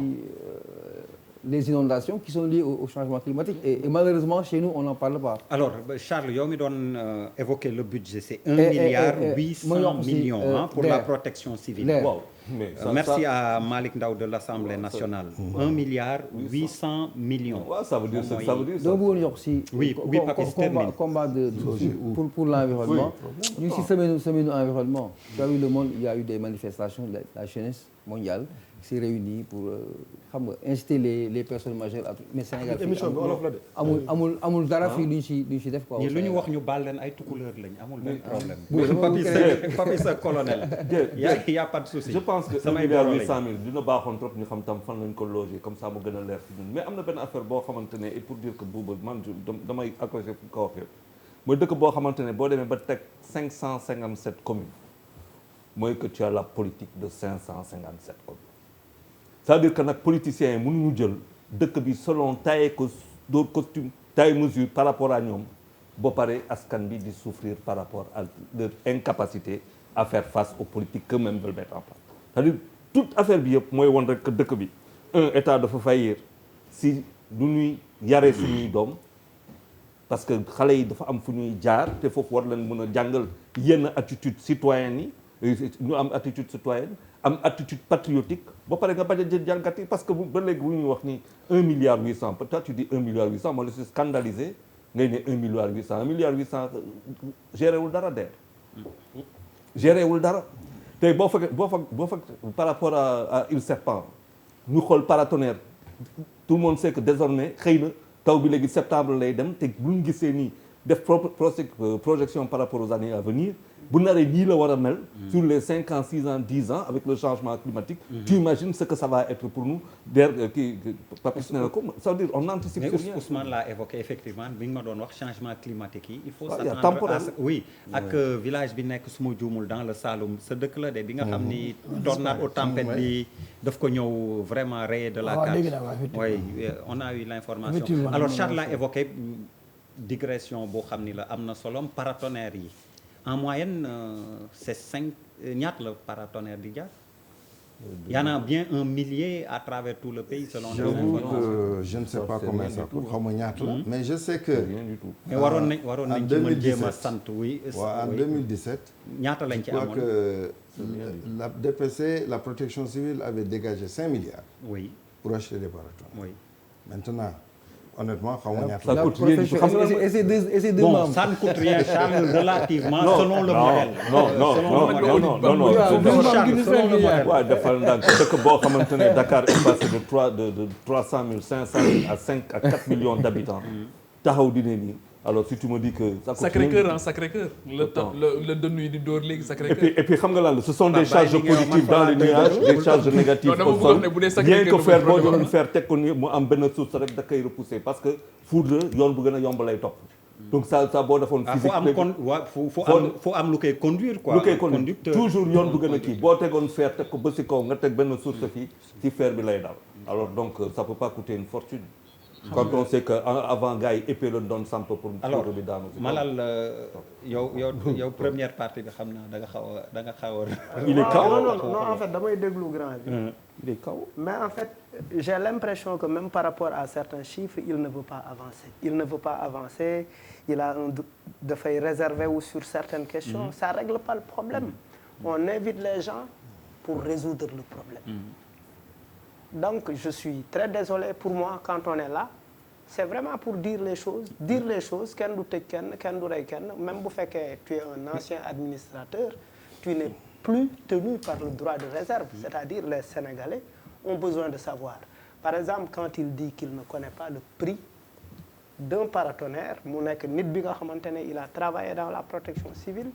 les inondations qui sont liées au changement climatique. Et malheureusement, chez nous, on n'en parle pas.
Alors, Charles, yow mi doon évoquer le budget, c'est 1 milliard 800 millions pour la protection civile.
Wow. Mais
merci à Malick Ndao de l'Assemblée nationale. 1 milliard 800 millions.
Ouais, ça veut dire ça.
Donc, vous aussi,
oui,
combat pour l'environnement. Nous, si semaine environnement, tu as vu le monde, il y a eu des manifestations, la jeunesse mondiale s'est réunie pour inciter les personnes majeures mais Sénégal amul dara fii luñ ci def quoi.
ñi lu ñu wax ñu baal leen ay tukuleur lañ amul benn problème. Papi sa colonel. y a pas de souci.
je pense que 1 milliard 800 000 dina baaxoon trop ñu xam tam fan lañ ko loger comme ça mu gën a leer ci ñun mais am na benn affaire boo xamante ne et pour dire que Bouba man damay accroché fu ko waxee mooy dëkk boo xamante ne boo demee ba teg 557 communes mooy que tu as la politique de 557 communes. c'est-à-dire que nag politiciens yi mënuñu jël dëkk bi selon taille costume taille mesure par rapport à ñoom ba pare askan bi di souffrir par rapport à leur incapacité à faire face aux politiques qu'eux-mêmes veulent mettre en place. c'est-à-dire toute affaire bi yëpp mooy woon rek que dëkk bi état dafa faillir si du ñuy yaree suñuy doom parce que xale yi dafa am fu ñuy jaar te foofu war leen mën a jàngal yenn attitude citoyenne yi ñu am attitude citoyenne am attitude patriotique ba pare nga bañ a jël jàngat yi parce que ba léegi bu ñuy wax ni 1 milliard 800 peut-être tu dis 1 milliard 800 moi je suis scandalisé ngay ne 1 milliard 800 1 milliard 800 géré wul dara der géré wul dara tey boo fa par rapport à Île Serpent ñu xool paratonnerre tout le monde sait que désormais xëy na taw bi léegi septembre lay dem te bu ñu gisee nii def projection par rapport aux années à venir bu naree nii la war a mel sur les 5 ans 6 ans 10 ans avec le changement climatique tu imagines ce que ça va être pour nous ça veut dire on anticipe sur rien.
Ousmane l'a évoqué effectivement bi nga ma doon wax changement climatique yi il faut s'attendre à oui ak village bi nekk su ma juumul dans le Saloum sa dëkk la de bi nga xam ni tornade aux tempêtes bi daf ko ñëw vraiment rayer de la carte oui on a eu l'information alors Charles l'a évoqué digression boo xam ni la am na solo paratonnerre yi en moyenne c'est 5 ñaata la paratonnerre di jaar. Il y en a bien 1 millier à travers tout le pays selon les informations.
Je ne sais pas combien ça coûte xaw ma ñaata la mais je sais que.
rien du tout. mais waroon nañ ci mën jéem a sant oui.
en 2017.
ñaata lañ ci amoon
je crois que la DPC la protection civile avait dégagé 5 milliards.
oui
pour acheter des paratonnerres.
oui
maintenant. honnêtement xaw ma ñaata
ça coûte rien du tout
et c'est deux
bon
membres.
ça ne coûte rien Charles relativement selon le modèle.
non waaw defal ndànk dëkk boo xamante ne Dakar est passé de 300 000 500 000 à 5 à 4 millions d'habitants taxaw di ne nii alors si tu me dis que ça coûte
Sacré-Cœur en Sacré-Cœur le dënnu yi di dóor léegi Sacré-Cœur
et puis xam nga lan la ce sont des charges positives dans les nuages des charges négatives au sol rien que faire boo doon faire teg ko ni mu am benn source rek da koy repousser parce que foudre yoon bu gën a yomb lay topp donc ça boo defoon physique
faut am lu koy conduire quoi
lu koy conduire toujours yoon bu gën a kii boo tegoon fer teg ko ba si kaw nga teg benn source fii ci fer bi lay dal alors donc ça peut pas coûter une fortune quand on sait que avant gars yi épée la doon samp pour bi daanu si
Malal yow première partie bi xam naa da nga xaw a
il est kaw
non en fait damay déglu grand bi
il est kaw
mais en fait j'ai l'impression que même par rapport à certains chiffres il ne veut pas avancer il a dafay réserver wu sur certaines questions ça règle pas le problème on invite les gens pour résoudre le problème donc je suis très désolé pour moi quand on est là c'est vraiment pour dire les choses kenn du tëj kenn du rey kenn même bu fekkee tu es un ancien administrateur tu n'es plus tenu par le droit de réserve c'est-à-dire les Sénégalais ont besoin de savoir par exemple quand il dit qu'il ne connaît pas le prix d'un paratonnerre mu nekk nit bi nga xamante ne il a travaillé dans la protection civile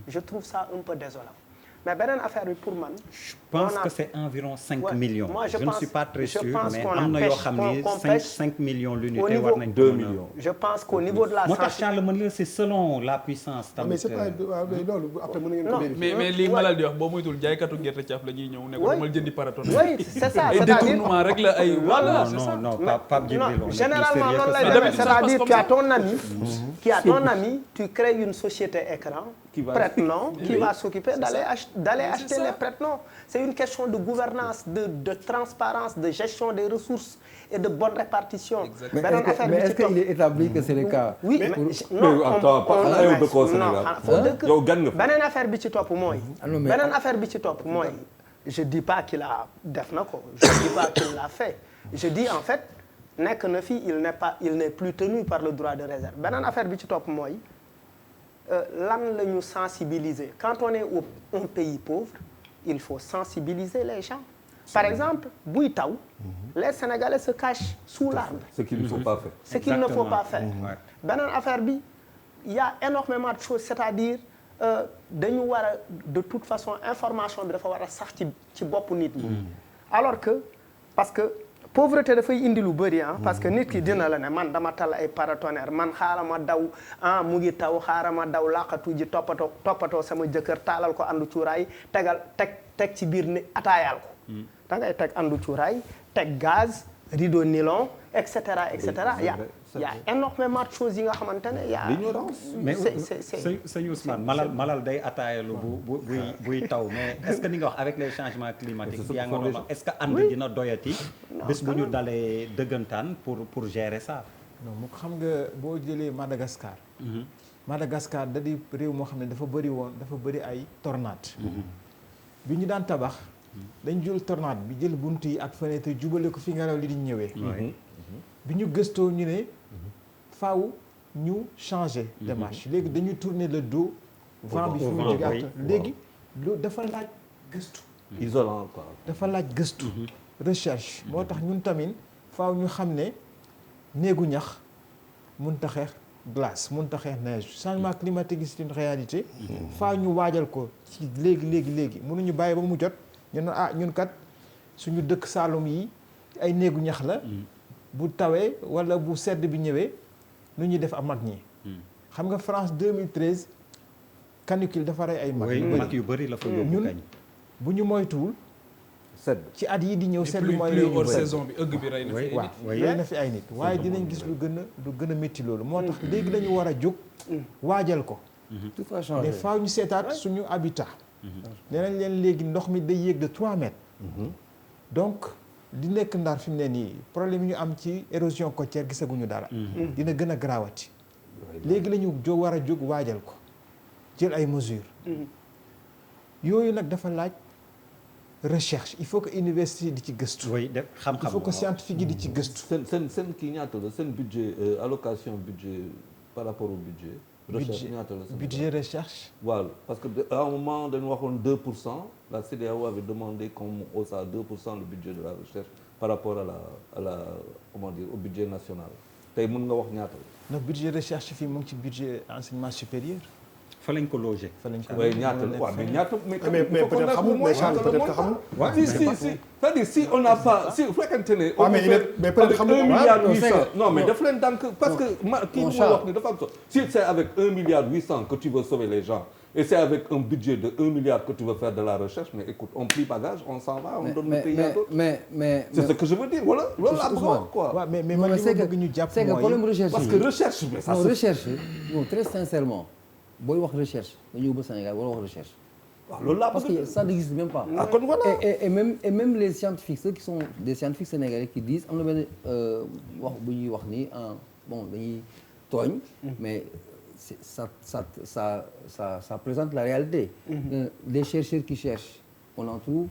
je trouve ça un peu désolant mais beneen affaire bi pour man.
je pense que c'est environ 5 millions.
moi
je ne suis pas très sûr mais am na yoo xam ni 5 millions l'unité war nañ
2 millions.
je pense qu'au niveau de la
moo tax Charles mën la c'est selon la puissance. tamit
mais c'est pas loolu après mën ngeen ko vérifier.
mais li Malal di wax boo moytul jaaykatu gerte caaf la ñuy ñëw ne ko demal jëndi paratonnerre.
oui c'est ça
ay détournement rek la ay.
voilà non Pape Djibril
généralement noonu lay demee c'est-à-dire tu as ton ami qui a ton ami, tu crées une société écran, prête-nom, qui va s'occuper d'aller acheter les prête-noms. C'est une question de gouvernance, de transparence, de gestion des ressources et de bonne répartition.
Mais est-ce qu'il est établi que c'est le cas?
Oui,
non, attends,
beneen affaire bi ci topp mooy. beneen affaire bi ci topp mooy. Je dis pas qu'il a def na ko, je dis pas qu'il l'a fait. Je dis en fait nekk na fi il n'est plus tenu par le droit de réserve. beneen affaire bi ci topp mooy lan la ñu sensibiliser. Quand on est un pays pauvre, il faut sensibiliser les gens. Par exemple, buy taw, les Sénégalais se cachent sous l'arbre.
Ce qu'il ne faut pas faire.
Ce qu'il ne faut pas faire. beneen affaire bi, il y a énormément de choses, c'est-à-dire dañu war a de toute façon information bi dafa war a sax ci bopp nit ñi. Alors que parce que pauvreté dafay indi lu bëri parce que nit ki dina la ne man dama tal ay paratonnerre man xaaral ma daw mu ngi taw xaaral ma daw laqatu ji toppatoo sama jëkkër taalal ko andu cuuraay teg ci biir ne ataayaal ko. da ngay teg andu cuuraay teg gaz rideau nylon et cetera et cetera. Il y a énormément de choses yi nga xamante ne y a.
mais sëñ Ousmane malal day ataayalu buy taw mais est-ce que ni nga wax avec les changements climatiques yaa nga doon wax est-ce que ànd dina doyati bés bu ñu dalee dëggantaan pour gérer ça.
non mu xam nga boo jëlee Madagascar. Madagascar da di réew moo xam ne dafa bëri ay tornade. bi ñu daan tabax dañ jël tornade bi jël bunt yi ak fenêtre jubale ko fi ngelaw li di ñëwee. bi ñu gëstoo ñu ne faaw ñu changer démarche léegi dañuy tourner le dos vent bi fi mu jóge ak léegi loolu dafa laaj gëstu
isolant quoi
dafa laaj gëstu recherche moo tax ñun tamit faaw ñu xam ne néegu ñax mun ta xeex glace mun ta xeex neige changement climatique c'est une réalité faaw ñu waajal ko ci léegi mënuñu bàyyi ba mu jot ñu ne ñun kat suñu dëkk Saalum yi ay néegu ñax la bu tawee wala bu sedd bi ñëwee nu ñuy def am mag ñi. xam nga France 2013 canicule dafa rey ay mag
yu bëri la fa yóbbu
ñun bu ñu moytuwul sedd ci at yi di ñëw sedd mooy
hors saison bi ëgg bi rey na fi ay nit
rey na fi ay nit waaye dinañ gis lu gën a métti loolu moo tax léegi dañu war a jóg waajal ko mais faaw ñu seetaat suñu habitat nee nañ leen léegi ndox mi day yéeg de 3 mètres donc di nekk Ndar fi mu ne nii problème yi ñu am ci érosion côtière gisaguñu dara. dina gën a garaawati. léegi la ñu war a jóg waajal ko jël ay mesures. yooyu nag dafa laaj recherche il faut que université di ci gëstu.
xam-xam
il faut que scientifique yi di ci gëstu.
seen kii ñaata la seen budget allocation budget par rapport au budget. recherche ñaata la
budget recherche.
voilà parce que à un moment dañu waxoon 2%. La CEDEAO avait demandé qu'on hausse à 2% le budget de la recherche par rapport à la comment dire au budget national. tey mën nga wax ñaata la.
non budget recherche fii mu ngi ci budget enseignement supérieur.
fa lañ ko logé.
fa lañ ko
logé ñaata la waaw mais ñaata.
mais peut-être xamul mais Charles peut-être que xamul.
si c'est-à-dire si on n'a pas si fekkente ne.
mais peut-être xamul
1 milliard 800 non mais daf leen dànk parce que kii mu wax ni dafa am solo si c'est avec 1 milliard 800 que tu veux sauver les gens. Et c'est avec un budget de 1 milliard que tu veux faire de la recherche, mais écoute, on plie bagage, on s'en va, on donne le pays à d'autres. C'est ce que je veux dire, voilà.
Quoi. Mais c'est que le problème recherche.
Parce que recherche, mais ça
se... recherche, bon, très sincèrement, si on recherche, on va au Sénégal, on va recherche. Parce que ça n'existe même pas. Et même les scientifiques, ceux qui sont des scientifiques sénégalais qui disent, on mais ça présente la réalité. Des chercheurs qui cherchent, on en trouve.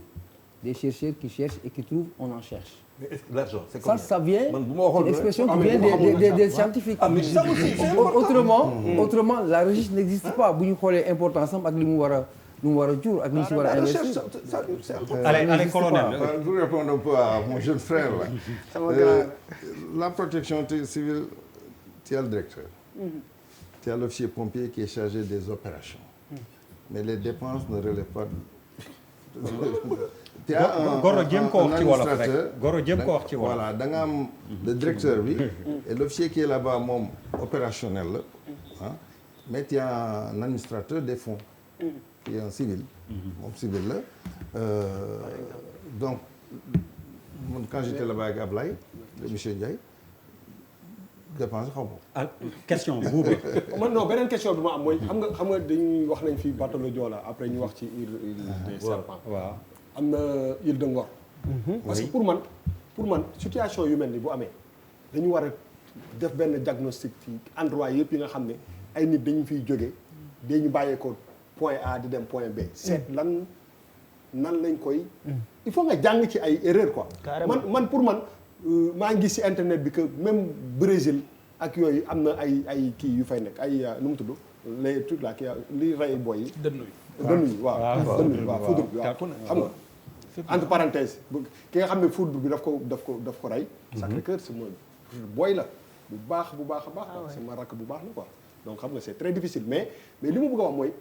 Des chercheurs qui cherchent et qui trouvent, on en cherche.
Mais l'argent, c'est combien?
Ça vient, c'est une expression qui vient des scientifiques.
Ah, mais ça aussi, c'est
autrement, la recherche n'existe pas. Si nous avons l'importance de
Allez, colonel.
Pour répondre un peu à mon jeune frère, la protection civile, tu es le directeur. Tu as l'officier pompier qui est chargé des opérations. Mais les dépenses ne relèvent pas de... Tu as un administrateur. Voilà, le directeur, oui. Et l'officier qui est là-bas, opérationnel. Mais tu as un administrateur des fonds, qui est un civil. Civil là. Donc, quand j'étais là-bas avec Ablaye, le monsieur Ndiaye, dépense xaw ma.
question boobu.
man non beneen question bi ma am mooy xam nga dañuy wax nañ fi bateau le Joola après ñu wax ci île des serpents.
waaw
am na île de Ngor. parce que pour man situation yu mel ni bu amee dañu war a def benn diagnostic ci endroit yëpp yi nga xam ne ay nit dañu fiy jógee dañu bàyyeekoo point A di dem point B. seet nan lañ koy. il faut nga jàng ci ay erreur quoi. man pour man maa ngi gis ci internet bi que même Brésil ak yooyu am na ay kii yu fay nekk ay nu mu tudd les trucs là kii li rey boy yi. dënnu yi waaw foudre bi waaw xam nga. entre parenthèses ki nga xam ne foudre bi daf ko rey. Sacré-Cœur sama booy la bu baax a baax sama rakk bu baax la quoi donc xam nga c'est très difficile mais li ma bëgg a wax mooy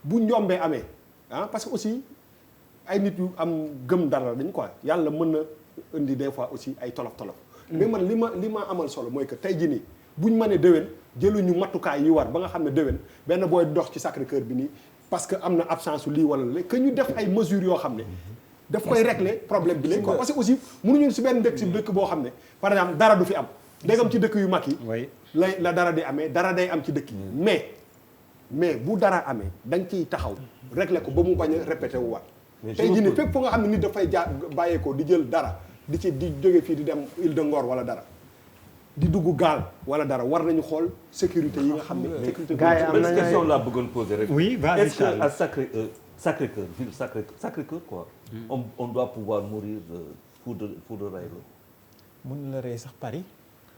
bu njombee amee parce que aussi ay nit yu am gëm dara dañ quoi yàlla mën na indi des fois aussi ay tolof mais man li ma amal solo mooy que tey jii nii buñ mënee déwén jëluñu matukaay yi war ba nga xam ne déwén benn booy dox ci Sacré-Cœur bi nii parce que am na absence su lii wala la que ñu def ay mesures yoo xam ne daf koy régler problème bi léegi quoi parce que aussi mënuñu si benn dëkk boo xam ne par exemple dara du fi am déggam ci dëkk yu mag yi la dara di amee dara day am ci dëkk yi mais bu dara amee da nga ciy taxaw régler ko ba mu bañ a répété wu waat tey jii nii fépp fu nga xam ne nit dafay bàyyeekoo di jël dara di jóge fii di dem île de Ngor wala dara di dugg gaal wala dara war nañu xool sécurité yi nga xam ne sécurité
gars yi am nañu question laa bëggoon poser rek
oui vas-y
est-ce que à Sacré-Cœur ville Sacré-Cœur quoi on doit pouvoir mourir foudre rey la
mën na la rey sax Paris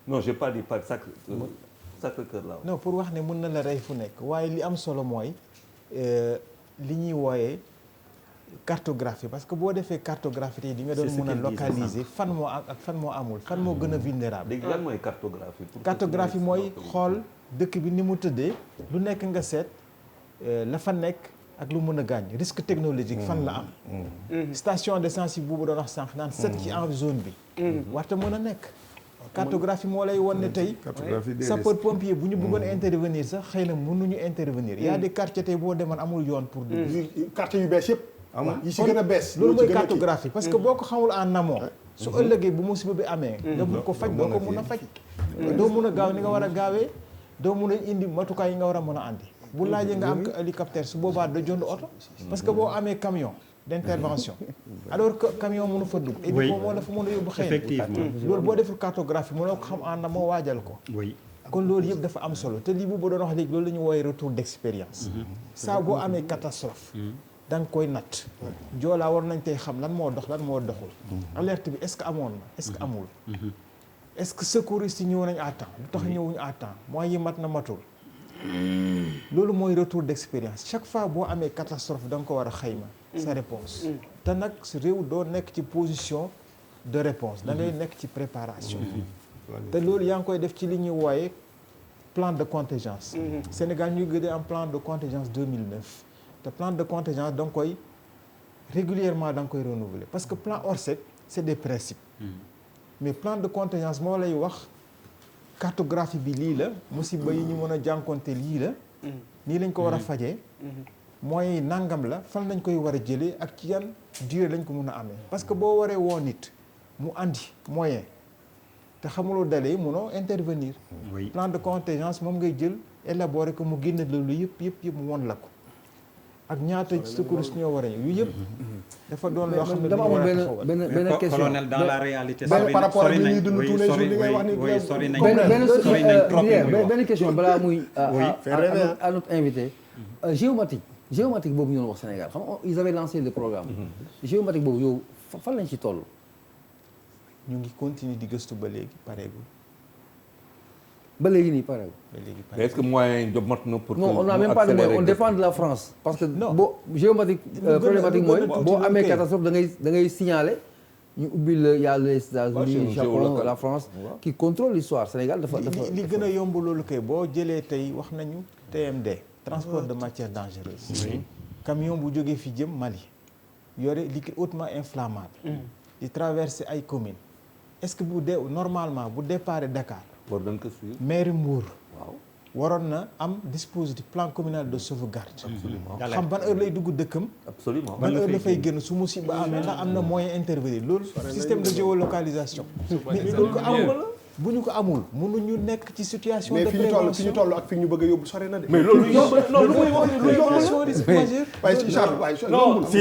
non j'ai pas dit Paris Sacré-Cœur là
non pour wax ne mën na la rey fu nekk waaye li am solo mooy li ñuy wooyee cartographie parce que boo defee cartographie tey di nga doon mën a localiser fan moo am ak fan moo amul fan moo gën a vulnérable.
léegi lan mooy cartographie.
cartographie mooy xool dëkk bi ni mu tëddee lu nekk nga seet la fa nekk ak lu mën a gaañ risque technologique fan la am. station d'essence yi boobu doon wax sànq naan set ci en zone bi. warta mën a nekk. cartographie moo lay won ne tey sapeur pompier bu ñu bëggoon intervenir sax xëy na mënuñu intervenir. y a des quartiers tey boo demoon amul yoon pour.
quartier yu bees yëpp. yi si gën a bees
loolu mooy cartographie parce que boo ko xamul en amont su ëllëgee bu musiba bi amee nga mun ko faj doo ko mun a faj doo mun a gaaw ni nga war a gaawee doo mun a indi matukaay yi nga war a mën a andi bu laajee nga am hélicoptère su boobaa da jënd oto parce que boo amee camion d'intervention alors que camion mënu fa dugg et puis moo la fa mën a yóbbu xëy na loolu boo deful cartographie mënoo ko xam en amont waajal ko kon loolu yëpp dafa am solo te lii bu ba doon wax léegi loolu la ñu wooyee retour d'expérience saa boo amee catastrophe da nga koy natt Joola war nañ tey xam lan moo dox lan moo doxul alerte bi est-ce que amoon na est-ce que amul est-ce que secouristes yi ñëw nañ à temps lu tax ñëwuñu à temps moyens yi mat na matul loolu mooy retour d'expérience chaque fois boo amee catastrophe da nga ko war a xayma sa réponse te nag réew doo nekk ci position de réponse da ngay nekk ci préparation te loolu yaa ngi koy def ci li ñuy wooye plan de contingence Sénégal ñuy gëdee am plan de contingence 2009 te plan de contingence da nga koy régulièrement da nga koy renouveler parce que plan Orsec c'est des principes mais plan de contingence moo lay wax cartographie bi lii la musiba yi ñu mën a jànkonte lii la nii lañ ko war a fajee moyens nangam la fan lañ koy war a jëlee ak ci yan durée lañ ko mën a amee parce que boo waree woo nit mu andi moyen te xamuloo dalee mënoo intervenir plan de contingence moom ngay jël élaborer ko mu génne loolu yëpp mu won la ko ak ñaata secours ñoo war a ñëw yu yëpp dafa doon loo xam ne
dama amoon benn question
colonel dans la réalité
par rapport ak li ñuy dund tous les jours li ngay wax ni
sori nañ trop
benn question balaa muy à notre invité géomatique boobu ñu doon wax Sénégal xam nga ils avaient lancé le programme géomatique boobu yow fan lañ ci toll
ñu ngi continuer di gëstu ba léegi pareegul
ba léegi nii pareegul
mais est-ce que moyen yi mat na pour
non on n'a même pas de moyen on dépend de la France parce que boo géomatique problématique mooy boo amee catastrophe da ngay signaler ñu ubbi la y a les États-Unis Japon la France qui contrôle l'histoire Sénégal dafa
li gën a yomb loolu kay boo jëlee tey wax nañu TMD transport de matières dangereuses camion bu jógee fi jëm Mali yore liquide hautement inflammable di traverser ay communes est-ce que bu dee normalement bu départ Dakar
war nañ ko suivre
mairie Mbour waroon na am dispositif plan communal de sauvegarde xam ban heure lay dugg dëkkam
absolument
ban heure la fay génn su musiba amee ndax am na moyen intervenir loolu système de géolocalisation mais loolu ko amul bu ñu ko amul mënuñu nekk ci situation de
mais fi ñu toll ak fi ñu bëgg a yóbbu sori na de.
mais loolu yomb non lu muy wax lu
prévention risque majeur.
waaye Charles waaye
non si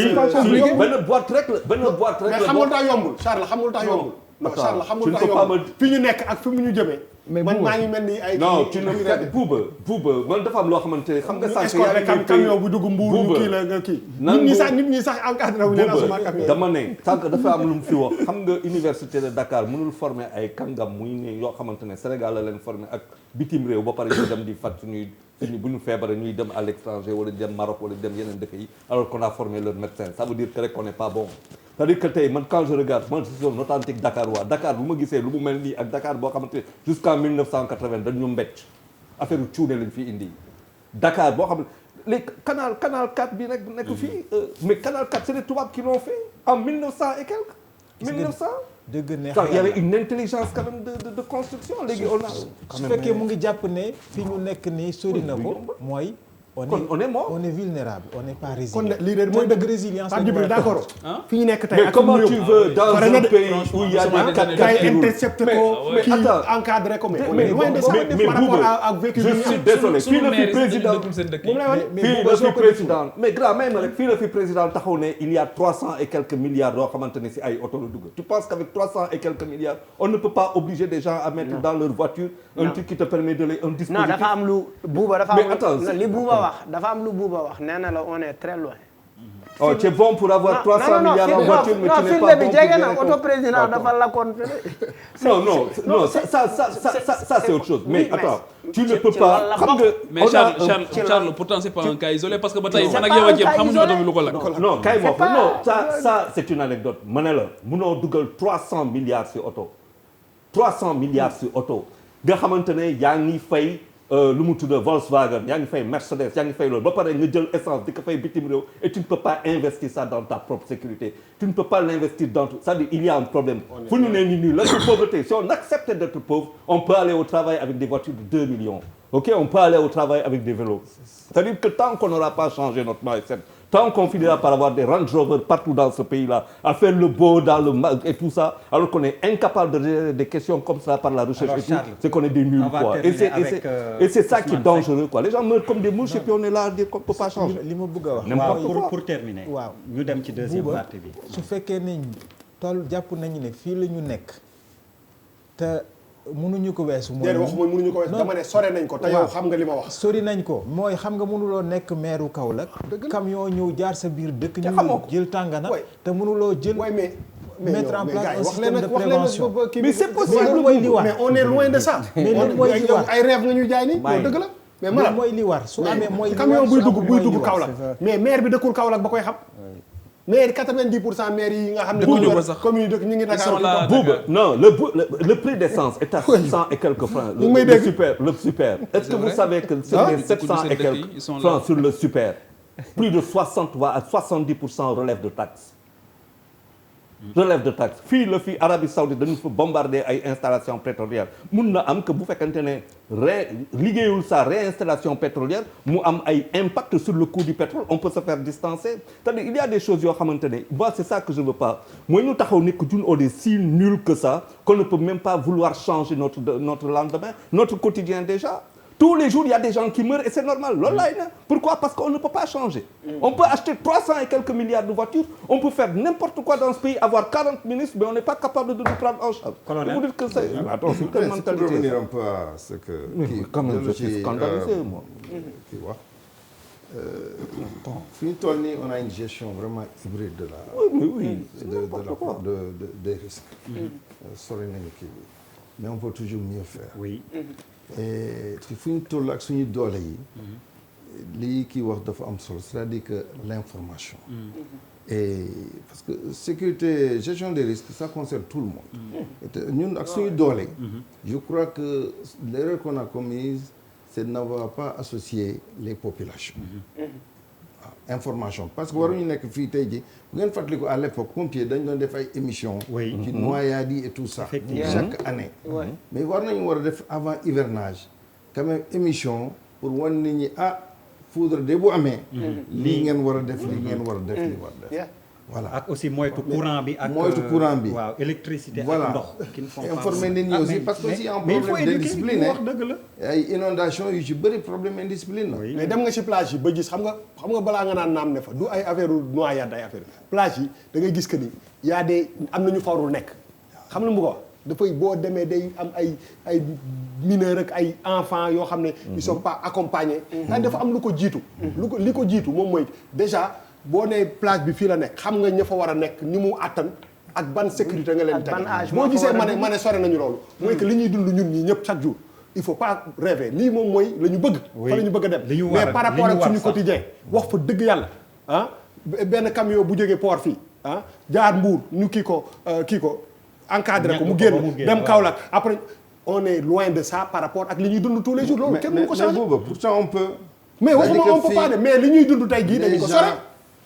benn boîte rek la benn boîte rek la.
mais xam nga lu tax yombul Charles xam nga lu tax yombul. non Charles xam nga lu tax yombul fi ñu nekk ak fi mu ñu jëmee.
mais
man maa ngi mel ni ay.
non tu ne buuba man dafa am loo xamante ne xam nga.
sànq camion bu dugg mbuur ñu kii la nga kii. nit ñi sax encadré wu leen asuma camion.
dama ne sànq dafa am lu mu fi wax xam nga université de Dakar mënul former ay kàngam muy ne yoo xamante ne Sénégal la leen former ak bitim réew ba pare ñu dem di fat suñuy bu ñu feebaree ñuy dem à l'étranger wala dem Maroc wala dem yeneen dëkk yi alors qu'on a formé leur médecin ça veut dire que rek qu'on n'est pas bon. c'est-à-dire que tey man quand je regarde man je suis un authentique Dakarois Dakar bu ma gisee lu mu mel nii ak Dakar boo xamante ne jusqu'en 1980 dañ ñu mbécc affaire yu cuune lañ fi indi Dakar boo xam ne les canal 4 bi nekk fii mais canal 4 c'est les tubaab qui l'ont fait en 1900 et quelques 1900
dëgg neex
il y avait une intelligence quand même de construction léegi on a
su fekkee mu ngi jàpp ne fi ñu nekk nii sori na ko mooy on est mort on est vulnérable on n'est pas résilient.
kon lii de mooy dëgg
résilience
d'accord fi ñu nekk tey
mais comment tu veux dans un pays où il y a des
quatre intercepté ko kii encadré ko mais loin de ça par rapport ak vécu
je suis désolé fii la fi président fii la fi président mais grand même rek fii la fi président taxaw ne il y a 300 et quelques milliards yoo xamante ne si ay oto la dugg tu penses qu'avec 300 et quelques milliards on ne peut pas obliger des gens à mettre dans leur voiture un truc qui te permet de les un dispositif.
non dafa am lu buuba dafa am li buuba dafa am lu buuba wax nee na la on est très loin.
oh tu es bon pour avoir 300 milliards en voiture mais tu n'es pas bon pour
jege na auto président dafa lakkoon
non ça c'est autre chose mais attends tu ne peux pas xam nga
mais Charles pourtant c'est pas un cas isolé parce que ba tey man ak yow ak yëpp xamuñu oto bi lu ko lakk
non kay moo non ça c'est une anecdote ma ne la munoo dugal 300 milliards sur auto 300 milliards sur auto nga xamante ne yaa ngi fay lu mu tudd Volkswagen yaa ngi fay Mercedes yaa ngi fay loolu ba pare nga jël essence di ko fay bitim réew et tu ne peux pas investir ça dans ta propre sécurité tu ne peux pas l'investir dans tout c'est-à-dire il y a un problème fu ñu ne nii la pauvreté si on accepte d'être pauvre on peut aller au travail avec des voitures de 2 millions ok on peut aller au travail avec des vélos c'est-à-dire que tant qu'on n'aura pas changé notre mindset tant qu'on finira par avoir des Range Rover partout dans ce pays-là, à faire le beau dans le mal et tout ça, alors qu'on est incapable de gérer des questions comme ça par la recherche et tout, c'est qu'on est des nuls, quoi. Et c'est ça qui est dangereux, quoi. Les gens meurent comme des mouches et puis on est là à dire qu'on ne peut pas changer.
li ma bëgg a wax waaw pour terminer.
waaw
ñu dem ci deuxième partie bi.
su fekkee ne toll jàpp nañu ne fii la ñu nekk te mënuñu ko weesu. mooy
waxuma mënuñu ko weesu dama ne sore nañ ko te yow xam nga li ma wax.
sori nañ ko mooy xam nga mënuloo nekk meeru Kaolack. camion ñëw jaar sa biir dëkk. ñu jël tàngana te mënuloo jël. mettre en place un système de prévention.
mais c'est possible mais on est loin de ça.
mais loolu mooy li war
ay rêve nga ñu jaay nii loolu dëgg la. mais
loolu mooy li war su amee mooy li war
camion buy dugg Kaolack mais maire bi dëkkul Kaolack ba koy xam. maire 90% maire yi nga xam ne commune dëkk ñu ngi Dakar
Bouba non le prix d'essence est à 600 et quelques francs le super est-ce que vous savez que sur les 700 et quelques francs sur le super plus de 60 à 70% relève de taxes fii la fii Arabie Saoudite dañu fa bombarder ay installations pétrolières mun na am que bu fekkante ne liggéeyul sa réinstallation pétrolière mu am ay impact sur le coût du pétrole on peut se faire distancer c'est-à-dire il y a des choses yoo xamante ne moi c'est ça que je veux pas mooy ñu taxaw ne que ñun on est si nul que ça qu'on ne peut même pas vouloir changer notre lendemain notre quotidien déjà. Tous les jours, il y a des gens qui meurent et c'est normal. Pourquoi? Parce qu'on ne peut pas changer. On peut acheter 300 et quelques milliards de voitures, on peut faire n'importe quoi dans ce pays, avoir 40 ministres, mais on n'est pas capable de nous prendre en charge. Vous dites que c'est... Attends, c'est quelle mentalité?
Pour revenir un peu à ce que...
Quand même, je suis scandalisé, moi.
Fin de tournée, on a une gestion vraiment hybride de des risques. Mais on peut toujours mieux faire.
Oui.
Et fu ñu toll ak suñu doole yi lii kii wax dafa am solo c'est-à-dire que l'information et parce que sécurité gestion des risques ça concerne tout le monde ñun ak suñu doole je crois que l'erreur qu'on a commise c'est de n'avoir pas associé les populations information parce que waruñu nekk fii tey ji bu ngeen fàttaliku à l'époque pompier dañ doon def ay émissions ci noyades yi et tout ça chaque année mais war a def avant hivernage quand même émission pour wan nit ñi foudre de bu amee lii ngeen war a def lii ngeen war a def lii war a def voilà
ak aussi moytu courant bi ak
moytu courant bi
waaw électricité
voilà
ak ndox qui ne font pas
informer nit ñi aussi parce que aussi en problème d'indiscipline
wax dëgg la
ay inondation yu ci bëri problème indiscipline la
mais dem nga ci plage yi ba gis xam nga balaa nga naan naam ne fa du ay affaire noyade ay affaire plage yi da ngay gis que ni y a des am na ñu fa warul nekk xam nga mu ko wax dafay boo demee day am ay mineurs ak ay enfants yoo xam ne ils sont pas accompagnés dafa am lu ko jiitu li ko jiitu moom mooy déjà boo nee plage bi fii la nekk xam nga ña fa war a nekk ni mu àttan ak ban sécurité nga leen teg boo gisee ma ne sore nañu loolu mooy que li ñuy dund ñun ñi ñëpp chaque jour il faut pas rêver lii moom mooy la ñu bëgg fa la ñu bëgg a dem mais par rapport ak suñu quotidien wax fa dëgg yàlla benn camion bu jógee port fii jaar Mbour ñu kii ko encadré ko mu génn dem Kaolack après on est loin de ça par rapport ak li ñuy dund tous les jours loolu kenn mënu ko changer
pourtant on peut
mais waxuma on peut pas de mais li ñuy dund tey jii dañu ko sore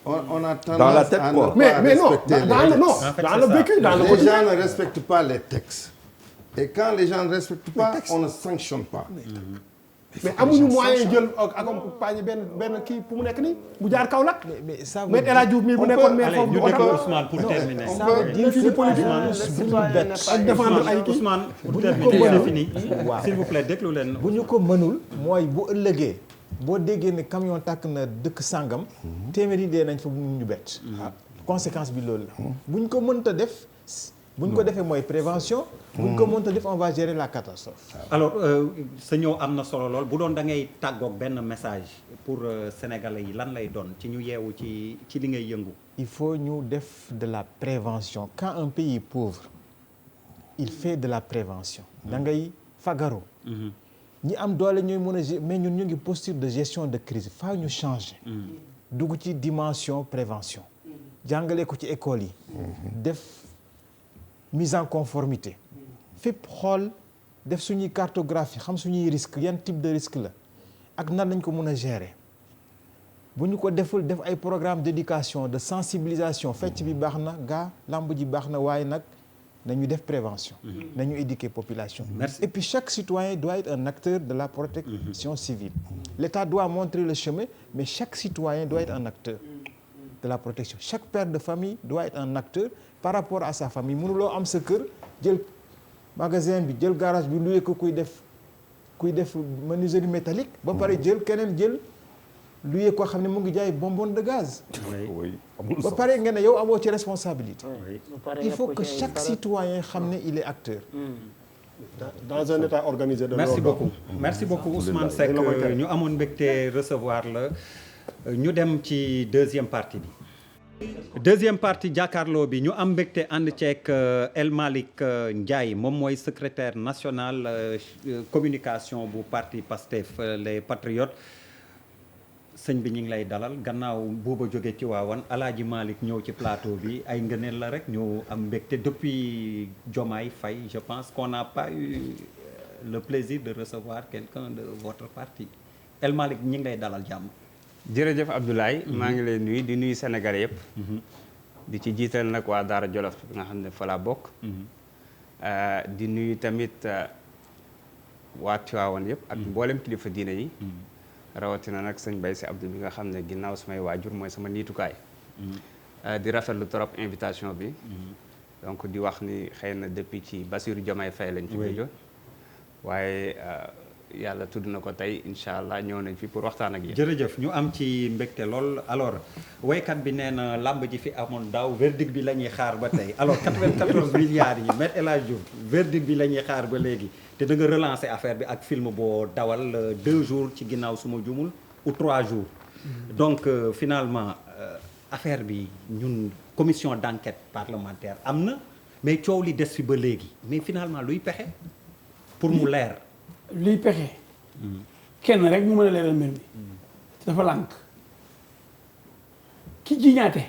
on a tendance
dans la tête,
à
quoi.
ne pas
mais non
respecter
dans le non dans le vécu dans le quotidien
les gens ne respectent pas les textes et quand les gens ne respectent pas on ne sanctionne pas
mais amuñu moyen jël accompagner benn kii pour mu nekk nii bu jaar Kaolack
mais ça
mais El Hadj Diouf mii bu nekkoon maire foofu
ñu déglu Ousmane pour terminer
ça veut dire
fii di politique ak défendre ay kii
Ousmane pour terminer c'est fini s'il vous plaît déglu leen
bu ñu ko mënul mooy bu ëllëgee boo déggee ne camion tàkk na dëkk sàngam téeméeri dee nañ fa bu ñu bett conséquence bi loolu la bu ñu ko mënta def bu ñu ko defee mooy prévention bu ñu ko mënta def on va gérer la catastrophe
alors sa ñëw am na solo lool bu doon da ngay tàggoog benn message pour sénégalais yi lan lay doon ci ñu yeewu ci li ngay yëngu
il faut ñu def de la prévention quand un pays est pauvre il fait de la prévention da ngay fagaru ñi am doole ñooy mën a mais ñun ñu ngi posture de gestion de crise faa ñu changer dugg ci dimension prévention jàngale ko ci école yi def mise en conformité fépp xool def suñuy cartographie xam suñuy risque yan type de risque la ak nan lañ ko mën a gérer bu ñu ko deful def ay programme d'éducation de sensibilisation fecc bi baax na gaa lamb ji baax na waaye nag nañu def prévention nañu éduquer population et puis chaque citoyen doit être un acteur de la protection civile l'État doit montrer le chemin mais chaque citoyen doit être un acteur de la protection chaque père de famille doit être un acteur par rapport à sa famille mënuloo am sa kër jël magasin bi jël garage bi loué ko kuy def menuiserie métallique ba pare jël keneen jël loué koo xam ne mu ngi jaay bonbonne de gaz ba pare nga ne yow amoo ci responsabilité il faut que chaque citoyen xam ne il est acteur
dans un état organisé de
merci beaucoup Ousmane Seck ñu amoon mbégte recevoir la ñu dem ci deuxième partie jàkkaarloo bi ñu am mbégte ànd ceeg El Malick Ndiaye moom mooy secrétaire national communication bu parti PASTEF les patriotes sëñ bi ñu ngi lay dalal gannaaw booba jóge ci waawan Alaaji Malick ñëw ci plateau bi ay ngëneel la rek ñu am mbégte depuis Diomaye Faye je pense qu'on n'a pas eu le plaisir de recevoir quelqu'un de votre parti El Malick ñu ngi lay dalal jàmm.
jërëjëf Abdoulaye maa ngi lay nuyu di nuyu Sénégalais yëpp di ci jiital nag waa Daara Jolof bi nga xam ne fa laa bokk di nuyu tamit waa Tiwaawan yëpp ak mboolem kilifa diine yi rawatina nag sëñ Baye si Abdou bi nga xam ne ginnaaw samay waajur mooy sama niitukaay di rafetlu trop invitation bi donc di wax ni xëy na depuis ci Bassirou Diomaye Faye lañ ci gëjoon waaye yàlla tudd na ko tey incha allah ñëw nañ fi pour waxtaan ak yéen.
jërëjëf ñu am ci mbégte lool alors waykat bi nee na làmb ji fi amoon daaw verdict bi la ñuy xaar ba tey alors 94 milliards yi Me El Hadji Diouf verdict bi la ñuy xaar ba léegi te da nga relancer affaire bi ak film boo dawal 2 jours ci ginnaaw suma jumul ou 3 jours. donc finalement affaire bi ñun commission d'enquête parlementaire am na mais coow li des fi ba léegi mais finalement luy pexe pour mu leer.
liy pexe kenn rek mu mën a leeral mbir mi dafa lànk ki jiñaate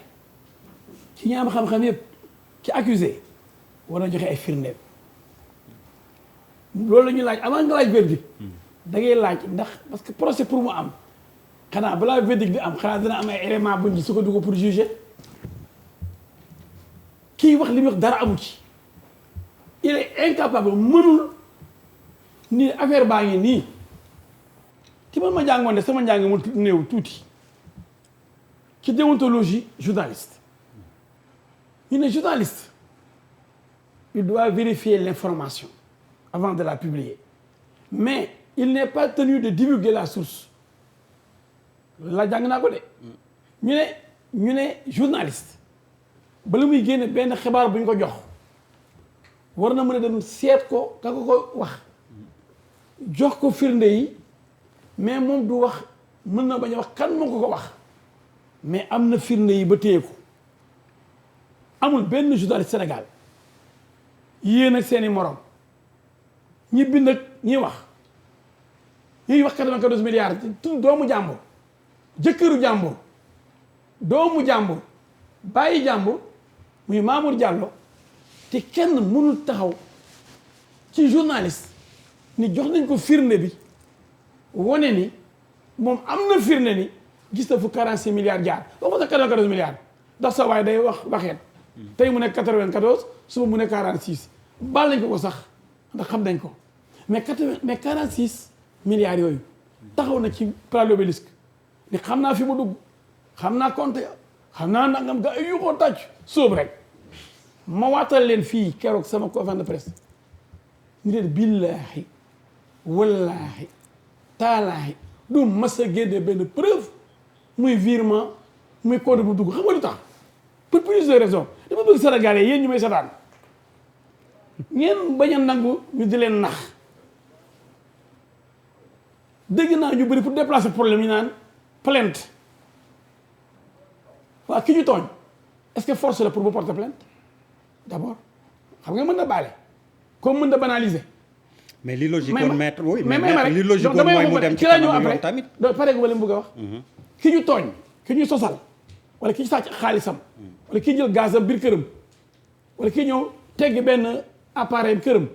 ci ñi am xam-xam yëpp ki accusé war na joxe ay firndeem loolu la ñuy laaj avant nga laaj verdict da ngay laaj ndax parce que procès pour mu am xanaa balaa verdict di am xanaa dina am ay élément buñ ci sukkandiku pour juger kii wax li muy wax dara amu ci il est incapable mënul nii affaire baa ngi nii ci man ma jàngoon de sama njàng mu néew tuuti ci déontologie journaliste ñu ne journaliste il doit vérifier l'information avant de la publier mais il n'est pas tenu de divulguer la source loolu laa jàng naa ko de ñu ne journaliste bala muy génne benn xibaar bu ñu ko jox war na mën a dem seet ko ka ko wax jox ko firnde yi mais moom du wax mën na bañ a wax kan moo ko wax mais am na firnde yi ba téye ko amul benn journaliste Sénégal yéen ak seeni morom ñi bind ak ñi wax ñuy wax 94 milliards tudd doomu jàmbur jëkkëru jàmbur doomu jàmbur bàyyi jàmbur muy Mamour Diallo te kenn mënul taxaw ci journaliste ni jox nañ ko firnde bi wane ni moom am na firnde ni gis na fu 46 milliards jaar waxuma sax 94 milliards ndax sa waay day waxeet tey mu nekk 94 suba mu nekk 46 baal nañ ko sax ndax xam nañ ko mais 46 milliards yooyu taxaw na ci Place de l'Obélisque ni xam naa fi mu dugg xam naa compte xam naa nangam ga ay yu ko tàcc sóob rek ma waatal leen fii keroog sama conférence de presse ni leen billaahi wallaahi taalaahi du mas a génne benn preuve muy virement muy compte bu dugg xam nga lu tax pour plusieurs raisons dama bëgg Sénégalais yéen ñu may seetaan ngeen bañ a nangu ñu di leen nax dégg naa ñu bëri pour déplacer problème ñu naan plainte waa ki ñu tooñ est-ce que force la pour bu porter plainte d'abord xam nga mën na baale comme mën na banaliser.
mais li logique woon maître oui
mais
maître li logique woon mooy mu dem ci kanam yoon tamit.
pare ba leen bëgg a wax. ki ñu tooñ ki ñu sosal wala ki ñu sàcc xaalisam wala ki jël gazam biir këram wala ki ñëw teggi benn appareil këram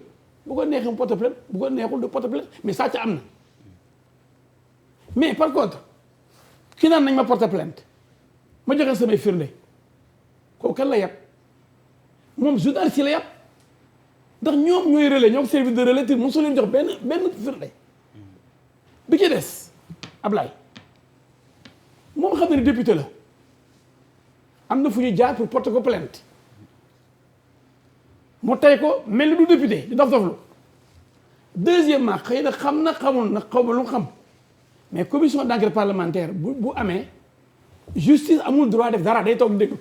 bu ko neexee mu porter plainte bu ko neexul du porter plainte mais sàcc am na mais par contre ki naan nañ ma porter plainte ma joxe samay firnde kooku kan la yàpp moom journaliste yi la yàpp ndax ñoom ñooy relais ñoo ko service de relais te mosu leen jox benn firnde bi ci des Ablaye moom xam na ni député la am na fu ñu jaar pour porter ko plainte mu tey ko mel ni du député di dof doflu deuxièmement xëy na xam na xamul na xaw ma lu xam mais commission d'enquête parlementaire bu amee justice amul droit def dara day toog dégg